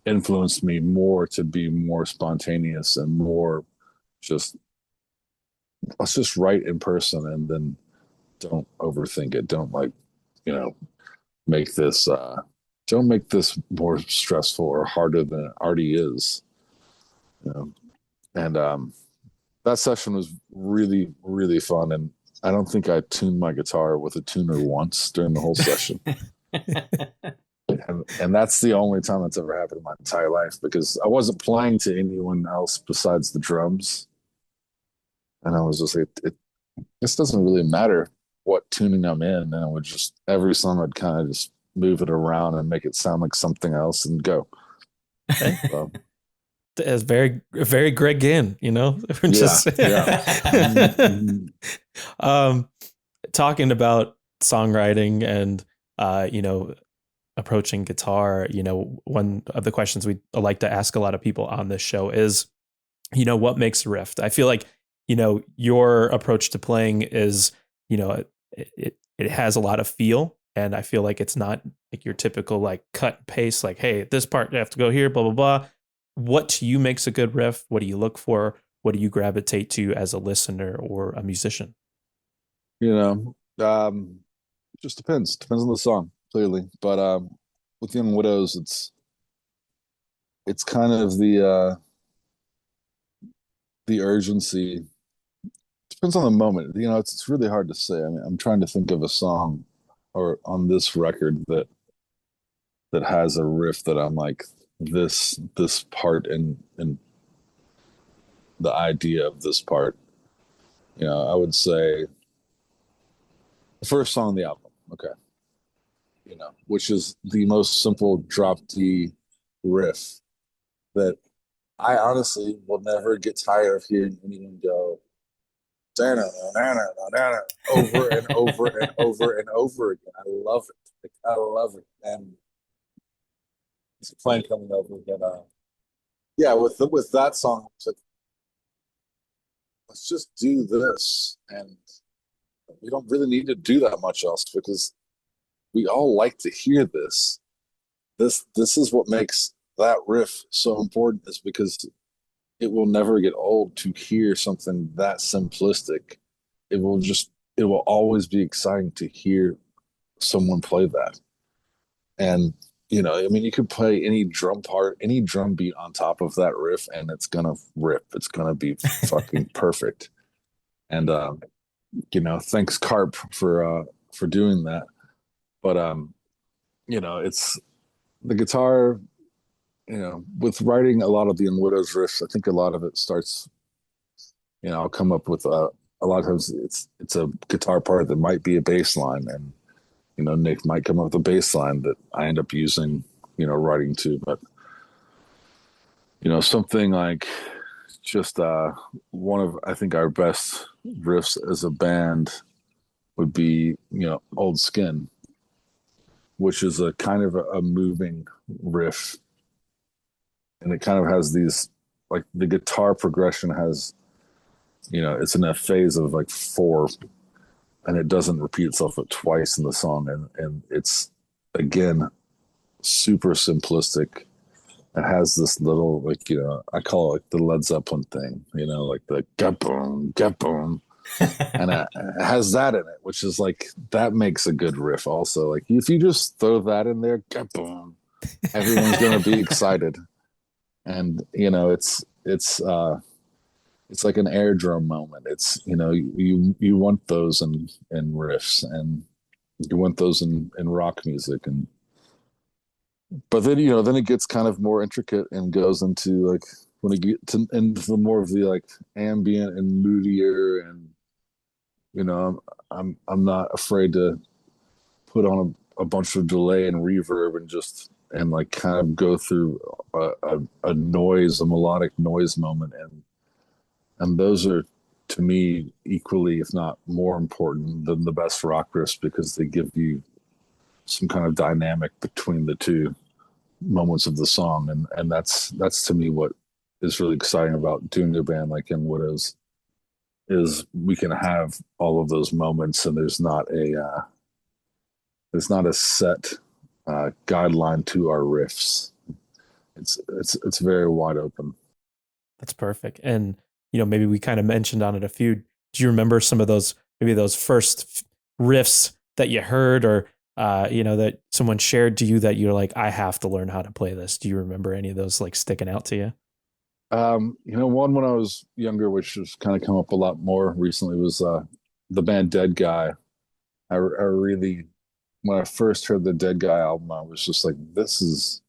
influenced me more to be more spontaneous and more just, let's just write in person, and then don't overthink it. Don't, like, you know, don't make this more stressful or harder than it already is. You know? And that session was really, really fun, and I don't think I tuned my guitar with a tuner once during the whole session. and that's the only time that's ever happened in my entire life, because I wasn't playing to anyone else besides the drums. And I was just like, this doesn't really matter what tuning I'm in. And I would just, every song I'd kind of just move it around and make it sound like something else and go. So, It's very, very Greg Ginn, you know. Talking about songwriting and you know, approaching guitar, you know, one of the questions we like to ask a lot of people on this show is, you know, what makes a riff? I feel like, you know, your approach to playing is, you know, it has a lot of feel, and I feel like it's not like your typical like cut and paste, like, hey, this part you have to go here, blah blah blah. What to you makes a good riff? What do you look for? What do you gravitate to as a listener or a musician? You know, it just depends. Depends on the song, clearly. But with Young Widows, it's kind of the urgency. Depends on the moment. You know, it's really hard to say. I mean, I'm trying to think of a song or on this record that has a riff that I'm like, this part and the idea of this part. You know, I would say the first song on the album, okay, you know, which is the most simple drop D riff that I honestly will never get tired of hearing anyone go over and over and over and over again. I love it. Like, I love it. And it's a plane coming over again. Yeah, with that song, it's like, let's just do this, and we don't really need to do that much else, because we all like to hear this. This is what makes that riff so important, is because it will never get old to hear something that simplistic. It will always be exciting to hear someone play that. And you know, I mean, you could play any drum part, any drum beat on top of that riff, and it's gonna rip. It's gonna be fucking perfect. And thanks Carp for doing that. But it's the guitar. With writing a lot of the In Widows riffs, I think a lot of it starts. I'll come up with a lot of times it's a guitar part that might be a bass line, and Nick might come up with a bass line that I end up using, writing to. But something like just one of, I think, our best riffs as a band would be Old Skin, which is a kind of a moving riff, and it kind of has these, like, the guitar progression has, it's in a phase of like 4, and it doesn't repeat itself but twice in the song, and it's, again, super simplistic. It has this little, like, I call it like the Led Zeppelin thing, like the ga-boom, ga-boom. And it has that in it, which is like, that makes a good riff also. Like, if you just throw that in there, ga-boom, everyone's going to be excited. And, it's like an air drum moment. It's, you want those in riffs, and you want those in rock music. But then, then it gets kind of more intricate and goes into, like, when it gets into the more of the, like, ambient and moodier, and I'm not afraid to put on a bunch of delay and reverb and like kind of go through a melodic noise moment, and those are, to me, equally, if not more important than the best rock riffs, because they give you some kind of dynamic between the two moments of the song, and that's to me what is really exciting about doing a band like In Widows, is we can have all of those moments, and there's not a set guideline to our riffs. It's very wide open. That's perfect. And maybe we kind of mentioned on it a few. Do you remember some of those, maybe those first riffs that you heard, or that someone shared to you that you're like, I have to learn how to play this? Do you remember any of those, like, sticking out to you? One when I was younger, which has kind of come up a lot more recently, was the band Dead Guy. I really, when I first heard the Dead Guy album, I was just like, this is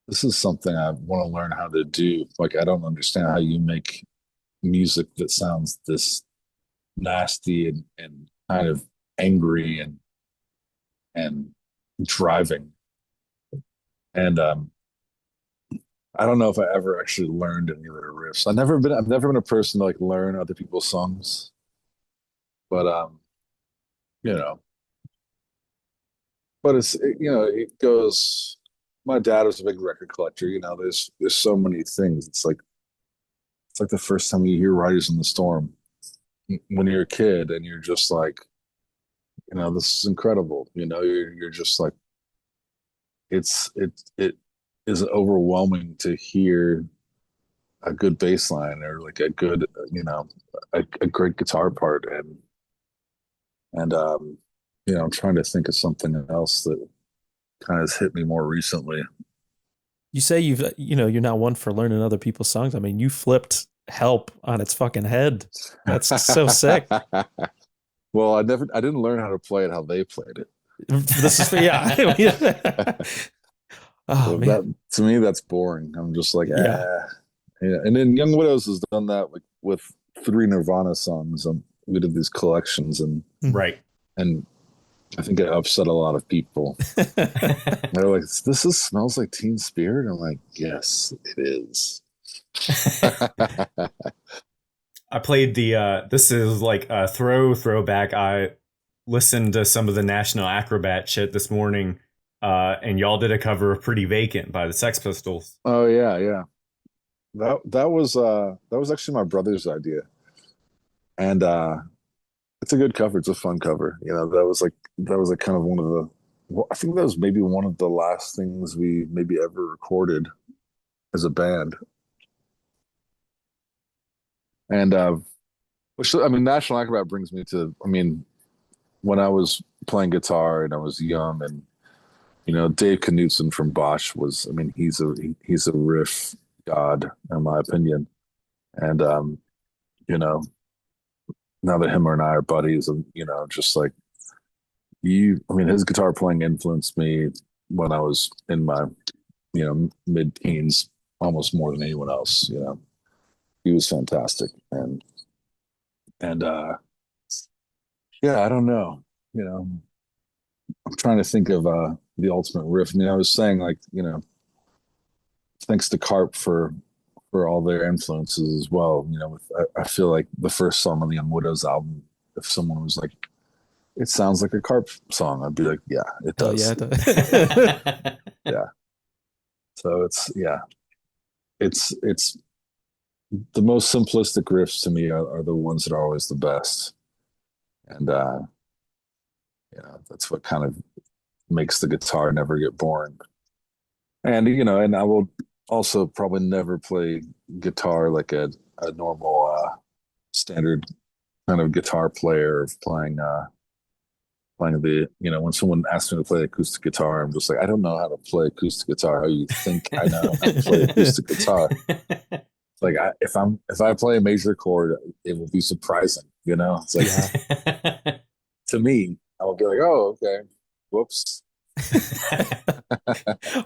something I want to learn how to do. Like, I don't understand how you make music that sounds this nasty and kind of angry and driving. And I don't know if I ever actually learned any of their riffs. I've never been a person to, like, learn other people's songs. But but it goes. My dad was a big record collector. There's so many things. It's like the first time you hear Riders in the Storm when you're a kid, and you're just like, this is incredible. You're just like, it is overwhelming to hear a good bass line, or like a good, a great guitar part. And I'm trying to think of something else that kind of has hit me more recently. You say you're not one for learning other people's songs. I mean, you flipped Help on its fucking head. That's so sick. Well, I didn't learn how to play it how they played it. This is, yeah. Oh, So man. that, to me, that's boring. I'm just like, Yeah. yeah. And then Young Widows has done that, like, with 3 Nirvana songs. We did these collections, and Right. and I think it upset a lot of people. They're like, smells like Teen Spirit. I'm like, yes, it is. I played this is like a throwback. I listened to some of the National Acrobat shit this morning, and y'all did a cover of Pretty Vacant by the Sex Pistols. Oh yeah. That was actually my brother's idea. And it's a good cover. It's a fun cover. That was like kind of one of the, I think that was maybe one of the last things we maybe ever recorded as a band. And which, I mean, National Acrobat brings me to, I mean, when I was playing guitar and I was young, and Dave Knutson from Bosch was, I mean, he's a riff god in my opinion. And now that him and I are buddies, and you know, just like I mean, his guitar playing influenced me when I was in my, you know, mid-teens, almost more than anyone else. You know, he was fantastic, and yeah, I don't know. You know, I'm trying to think of the ultimate riff. I mean, I was saying like, you know, thanks to Carp for all their influences as well. You know, I feel like the first song on the Young Widows album, if someone was like, it sounds like a Carp song, I'd be like, yeah, it Oh does. yeah, it does. Yeah. So it's the most simplistic riffs to me are the ones that are always the best. And yeah, that's what kind of makes the guitar never get boring. And you know, and I will also probably never play guitar like a normal standard kind of guitar player of playing the, you know, when someone asks me to play acoustic guitar, I'm just like, I don't know how to play acoustic guitar. How you think I know how to play acoustic guitar? Like if I play a major chord, it will be surprising, you know. It's like to me, I will be like, oh, okay, whoops.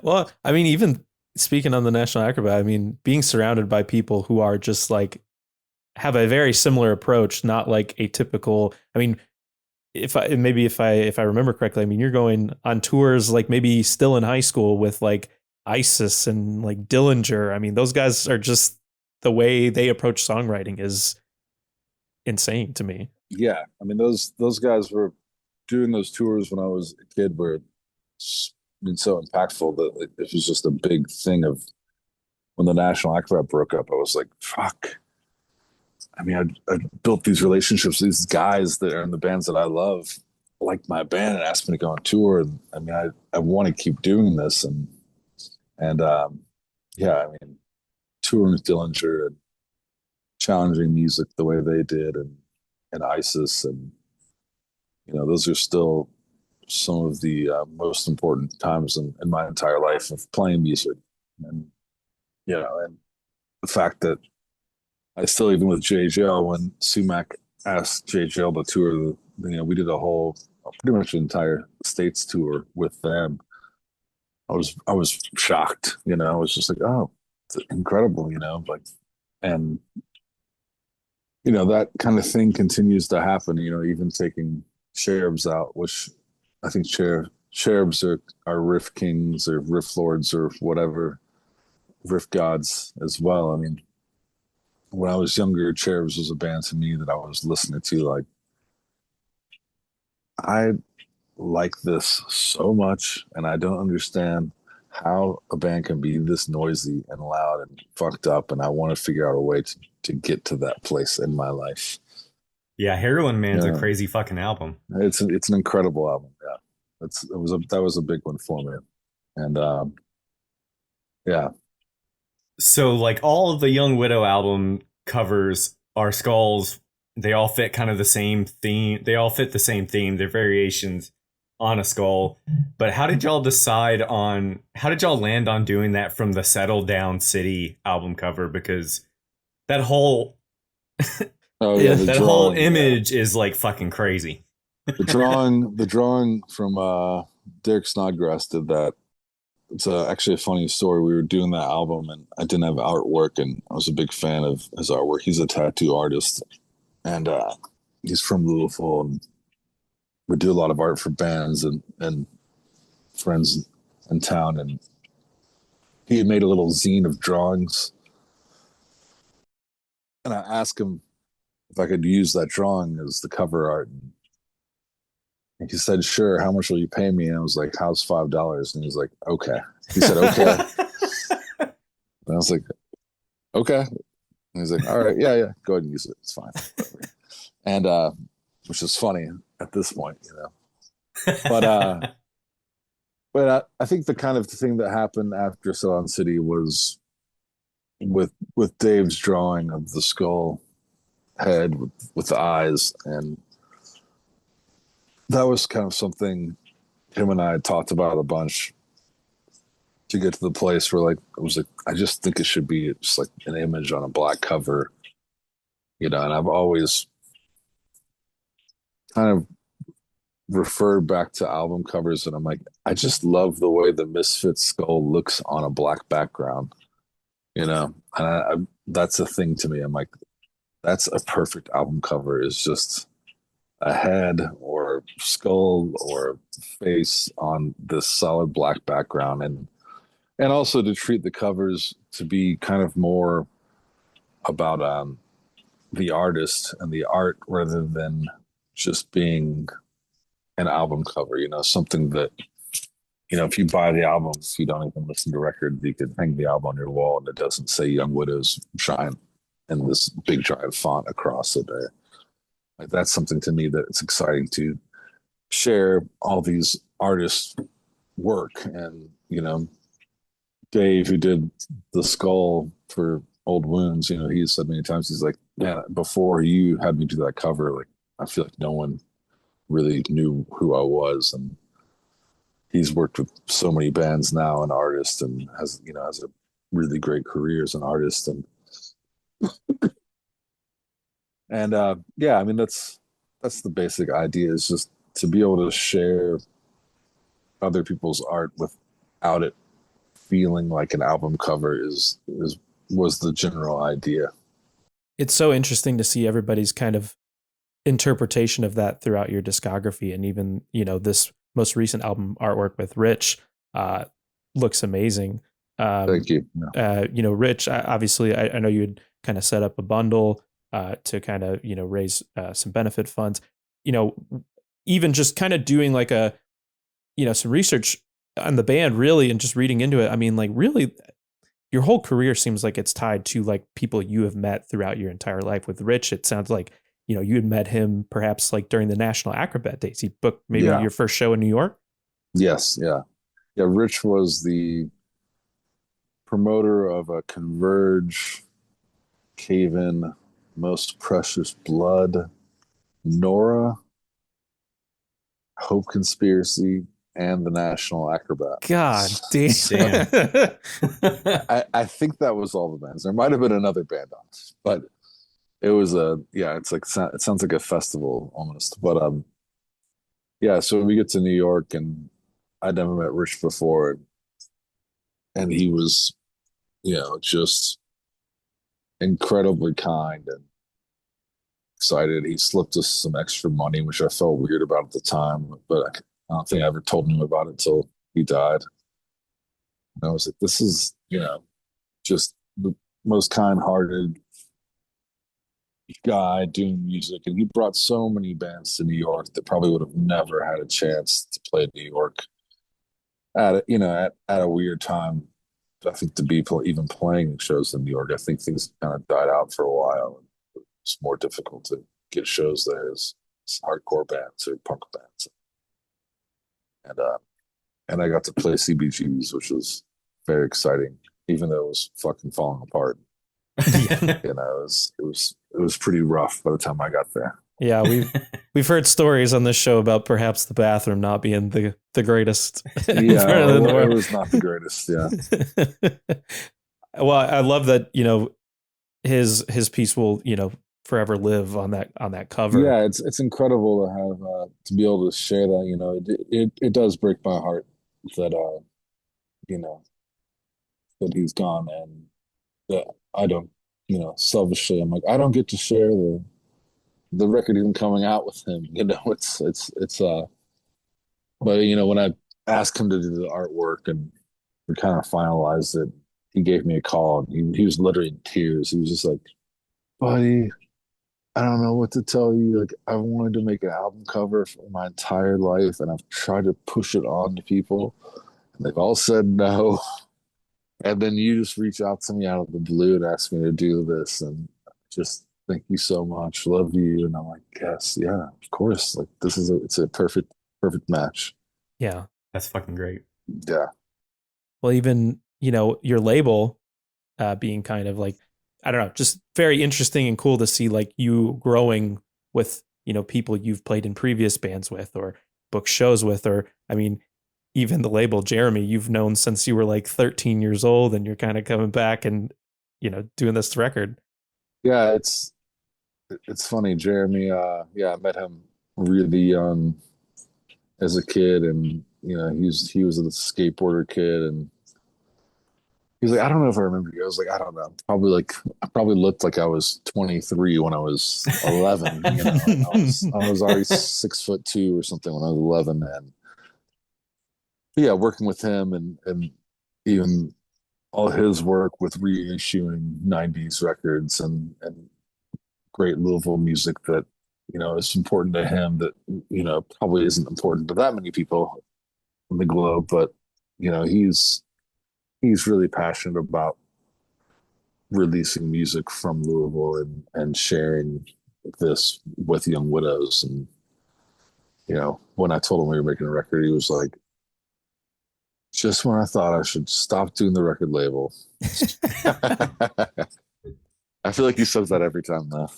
Well, I mean, even speaking on the National Acrobat, I mean, being surrounded by people who are just like have a very similar approach, not like a typical. I mean, if I remember correctly, I mean, you're going on tours like maybe still in high school with like Isis and like Dillinger. I mean, those guys are just, the way they approach songwriting is insane to me. Yeah, I mean those guys were doing those tours when I was a kid were, I mean, so impactful that it was just a big thing of when the National Acrobat broke up. I was like, fuck. I mean, I built these relationships with these guys that are in the bands that I love, like my band, and asked me to go on tour. And I mean, I want to keep doing this, and yeah, I mean, touring with Dillinger and challenging music the way they did, and ISIS, and you know, those are still some of the most important times in my entire life of playing music, and you know, and the fact that I still, even with Jaye Jayle, when Sumac asked Jaye Jayle to tour, you know, we did a whole, pretty much an entire States tour with them. I was shocked, you know. I was just like, oh, it's incredible, you know, like, and you know, that kind of thing continues to happen. You know, even taking cherubs out, which I think cherubs are riff kings or riff lords or whatever, riff gods as well. I mean, when I was younger, Cherubs was a band to me that I was listening to. Like, I like this so much, and I don't understand how a band can be this noisy and loud and fucked up. And I want to figure out a way to get to that place in my life. Yeah, Heroin Man's a crazy fucking album. It's an incredible album. Yeah, that was a big one for me, and yeah. So like all of the Young Widow album covers are skulls. They all fit kind of the same theme. They all fit the same theme. They're variations on a skull. But how did y'all land on doing that from the Settle Down City album cover? Because that whole that whole image is like fucking crazy. The drawing from Derek Snodgrass did that. It's actually a funny story. We were doing that album and I didn't have artwork, and I was a big fan of his artwork. He's a tattoo artist, and he's from Louisville, and we do a lot of art for bands and friends in town. And he had made a little zine of drawings, and I asked him if I could use that drawing as the cover art. And he said, sure, how much will you pay me? And I was like, how's $5? And he was like, okay. He said, okay. And I was like, okay. And he's like, all right, yeah, go ahead and use it. It's fine. And which is funny at this point, you know. But I think the kind of thing that happened after Salon City was with Dave's drawing of the skull head with the eyes, and that was kind of something him and I had talked about a bunch to get to the place where, like, it was like, I just think it should be just like an image on a black cover, you know. And I've always kind of referred back to album covers, and I'm like, I just love the way the Misfits skull looks on a black background, and that's a thing to me. I'm like, that's a perfect album cover, is just a head or skull or face on this solid black background, and also to treat the covers to be kind of more about the artist and the art rather than just being an album cover, something that, if you buy the album, if you don't even listen to records, you could hang the album on your wall and it doesn't say Young Widows giant in this big giant font across it. Like, that's something to me that it's exciting to share all these artists' work. And, Dave, who did the skull for Old Wounds, he said many times, he's like, man, before you had me do that cover, like, I feel like no one really knew who I was. And he's worked with so many bands now and artists, and has a really great career as an artist. And yeah, I mean, that's the basic idea, is just to be able to share other people's art without it feeling like an album cover was the general idea. It's so interesting to see everybody's kind of interpretation of that throughout your discography. And even, this most recent album artwork with Rich looks amazing. Thank you. Rich, obviously, I know you had kind of set up a bundle to kind of, raise some benefit funds, even just kind of doing like some research on the band, really, and just reading into it. I mean, like, really, your whole career seems like it's tied to like people you have met throughout your entire life. With Rich, it sounds like, you had met him perhaps like during the National Acrobat Days. He booked maybe your first show in New York. Yes. Yeah. Yeah. Rich was the promoter of a Converge, Cave In, Most Precious Blood, Nora, Hope Conspiracy, and the National Acrobat. God damn. I think that was all the bands. There might have been another band on it, but it was it's like, it sounds like a festival almost. But so we get to New York, and I'd never met Rich before, and he was, just incredibly kind and excited. He slipped us some extra money, which I felt weird about at the time, but I don't think I ever told him about it until he died. And I was like, this is, just the most kind-hearted guy doing music. And he brought so many bands to New York that probably would have never had a chance to play in New York at a weird time. I think to be even playing shows in New York, I think things kind of died out for a while. It's more difficult to get shows there as hardcore bands or punk bands. And I got to play CBGBs, which was very exciting, even though it was fucking falling apart. It was pretty rough by the time I got there. Yeah, we've heard stories on this show about perhaps the bathroom not being the greatest. Yeah, it was not the greatest. Yeah. Well, I love that, his piece will, forever live on that cover. Yeah, it's incredible to have to be able to share that. It does break my heart that that he's gone, and that I don't, selfishly, I'm like, I don't get to share the record even coming out with him. But when I asked him to do the artwork and we kind of finalized it, he gave me a call, and he was literally in tears. He was just like, buddy, I don't know what to tell you. Like, I wanted to make an album cover for my entire life, and I've tried to push it on to people, and they've all said no. And then you just reach out to me out of the blue and ask me to do this, and just thank you so much. Love you. And I'm like, yes, yeah, of course. Like, it's a perfect match. Yeah. That's fucking great. Yeah. Well, even, your label being kind of like, I don't know, just very interesting and cool to see like you growing with, people you've played in previous bands with or book shows with, or, I mean, even the label Jeremy, you've known since you were like 13 years old, and you're kind of coming back and, doing this record. Yeah. It's funny. Jeremy, I met him really young as a kid, and he was a skateboarder kid, and he was like, I don't know if I remember you. I was like, I don't know. I probably looked like I was 23 when I was 11. And I was already 6'2" or something when I was 11, and yeah, working with him and even all his work with reissuing 90s records and great Louisville music that is important to him, that probably isn't important to that many people in the globe, but he's really passionate about releasing music from Louisville and sharing this with young widows. And when I told him we were making a record, he was like, just when I thought I should stop doing the record label. I feel like he says that every time though.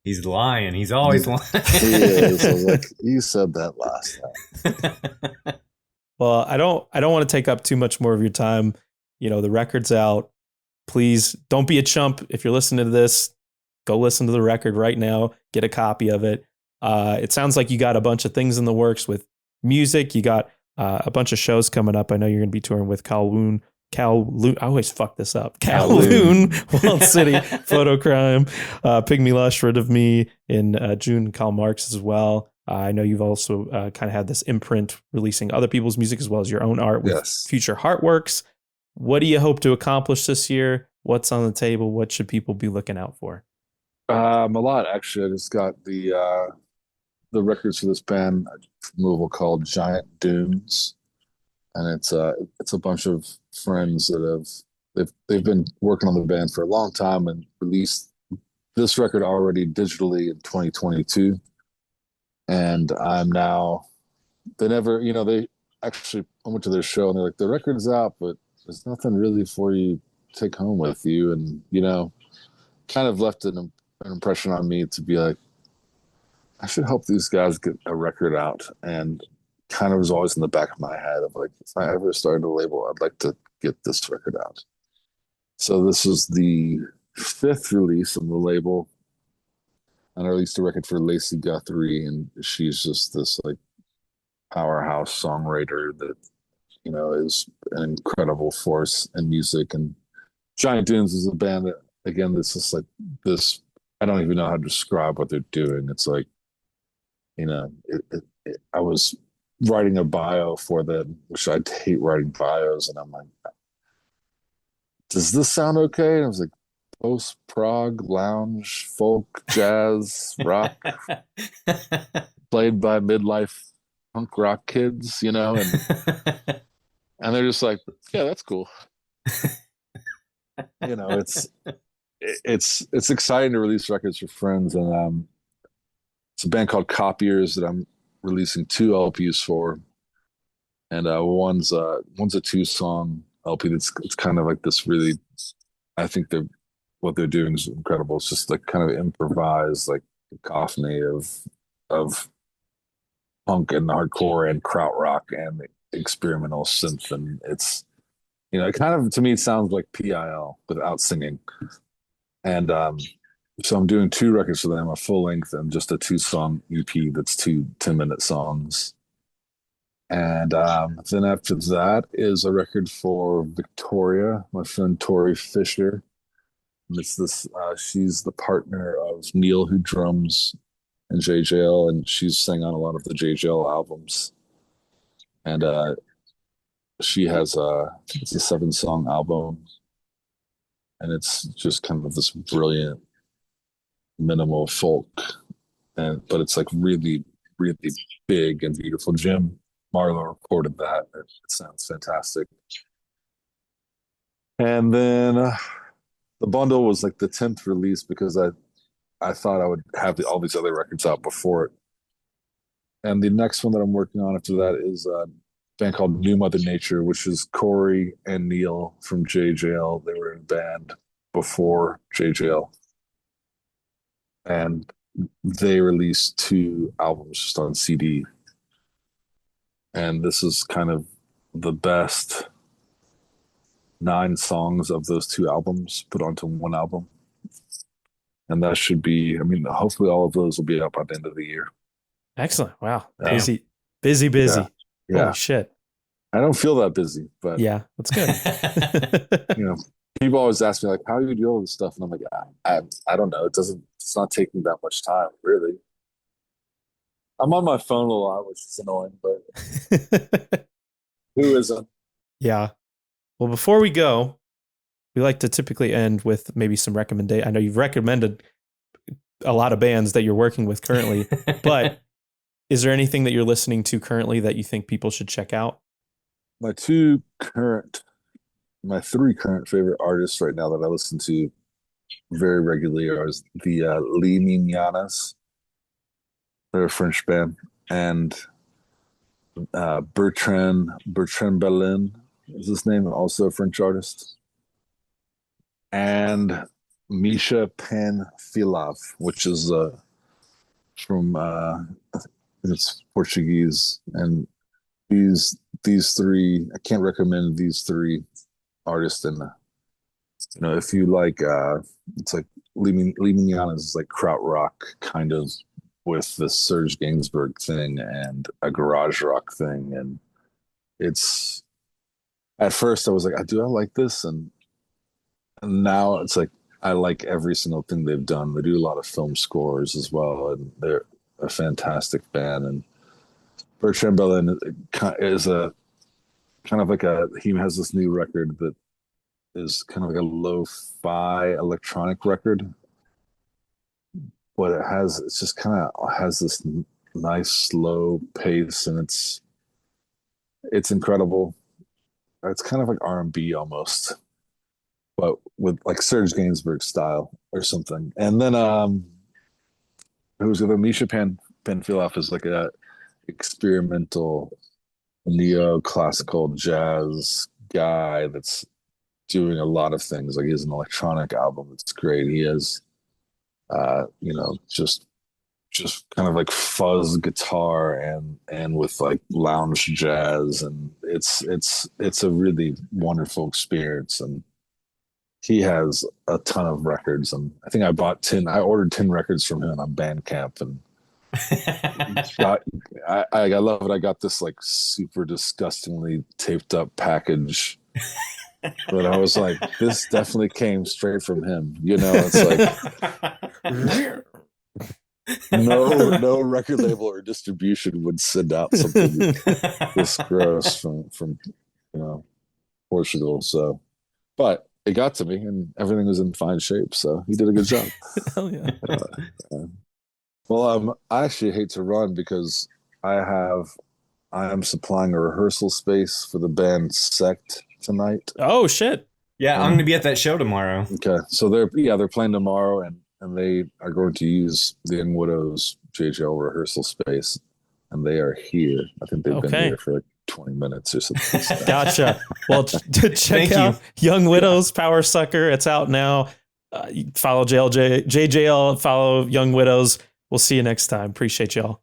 He's lying. He's always lying. He is. I was like, you said that last time. Well, I don't want to take up too much more of your time. The record's out. Please don't be a chump. If you're listening to this, go listen to the record right now. Get a copy of it. It sounds like you got a bunch of things in the works with music. You got a bunch of shows coming up. I know you're going to be touring with Kowloon. I always fuck this up. Kowloon, Wild City, Photocrime, Pygmy Lush, Rid of Me in June, Karl Marx as well. I know you've also kind of had this imprint releasing other people's music as well as your own art with Future Heartworks. What do you hope to accomplish this year? What's on the table? What should people be looking out for? A lot, actually. I just got the records for this band from Louisville called Giant Dunes, and it's a bunch of friends that they've been working on the band for a long time and released this record already digitally in 2022. And I'm now, they actually, I went to their show and they're like, the record's out, but there's nothing really for you to take home with you. And, kind of left an impression on me to be like, I should help these guys get a record out. And kind of was always in the back of my head of like, if I ever started a label, I'd like to get this record out. So this is the 5th release on the label. And I released a record for Lacey Guthrie, and she's just this like powerhouse songwriter that, is an incredible force in music. And Giant Dunes is a band that, again, that's just like this, I don't even know how to describe what they're doing. It's like, I was writing a bio for them, which I hate writing bios, and I'm like, does this sound okay? And I was like, post-prog, lounge, folk, jazz, rock, played by midlife punk rock kids, and they're just like, yeah, that's cool. It's exciting to release records for friends, and it's a band called Copiers that I'm releasing 2 LPs for, and one's a 2-song LP it's kind of like this really, I think what they're doing is incredible. It's just like kind of improvised, like cacophony of punk and hardcore and krautrock and experimental synth, and it's it kind of, to me, it sounds like PIL without singing. And so I'm doing 2 records for them, a full length and just a 2-song EP that's 2 10-minute songs. And then after that is a record for Victoria, my friend Tori Fisher. And it's this, she's the partner of Neil, who drums, and Jaye Jayle, and she's sang on a lot of the Jaye Jayle albums. And she has it's a 7-song album, and it's just kind of this brilliant minimal folk, but it's like really, really big and beautiful. Jim Marlowe recorded that. It sounds fantastic. And then the bundle was like the 10th release because I thought I would have all these other records out before it. And the next one that I'm working on after that is a band called New Mother Nature, which is Corey and Neil from Jaye Jayle. They were in a band before Jaye Jayle. And they released 2 albums just on CD. And this is kind of the best 9 songs of those 2 albums put onto one album. And that should be, I mean, hopefully all of those will be up by the end of the year. Excellent. Wow. Yeah. Busy. Yeah. Holy shit. I don't feel that busy, but Yeah, that's good. you know, people always ask me like, how do you deal with this stuff? And I'm like, I don't know. It's not taking that much time, really. I'm on my phone a lot, which is annoying, but who isn't? Yeah. Well, before we go, we like to typically end with maybe some recommendation. I know you've recommended a lot of bands that you're working with currently, but is there anything that you're listening to currently that you think people should check out? My three current favorite artists right now that I listen to very regularly are the Limiñanas. They're a French band, and Bertrand Belin is his name, also a French artist, and Misha Panfilov, which is from it's Portuguese, and these three, I can't recommend these three artists. And if you like, it's like Limiñanas is like krautrock kind of, with the Serge Gainsbourg thing and a garage rock thing. And it's, at first I was like, do I like this? And now it's like, I like every single thing they've done. They do a lot of film scores as well, and they're a fantastic band. And Bertrand Belin is a kind of like he has this new record that is kind of like a lo-fi electronic record, but it's just kind of has this nice slow pace, and it's incredible. It's kind of like R&B almost, but with like Serge Gainsbourg style or something. And then who's the Misha Panfilov is like a experimental neoclassical jazz guy that's doing a lot of things. Like, he has an electronic album that's great. He has just kind of like fuzz guitar and with like lounge jazz, and it's a really wonderful experience. And he has a ton of records, and I think I ordered 10 records from him on Bandcamp, and I love it. I got this like super disgustingly taped up package, but I was like, this definitely came straight from him. It's like no record label or distribution would send out something this gross from Portugal. So, but it got to me, and everything was in fine shape. So he did a good job. Hell yeah. Well, I actually hate to run because I am supplying a rehearsal space for the band Sect tonight. Oh shit! Yeah, I'm going to be at that show tomorrow. Okay, so they're playing tomorrow, and they are going to use the Young Widows Jaye Jayle rehearsal space, and they are here. I think they've been here for like 20 minutes or something. Gotcha. Well, check out Young Widows, Power Sucker. It's out now. Follow Jaye Jayle, follow Young Widows. We'll see you next time. Appreciate y'all.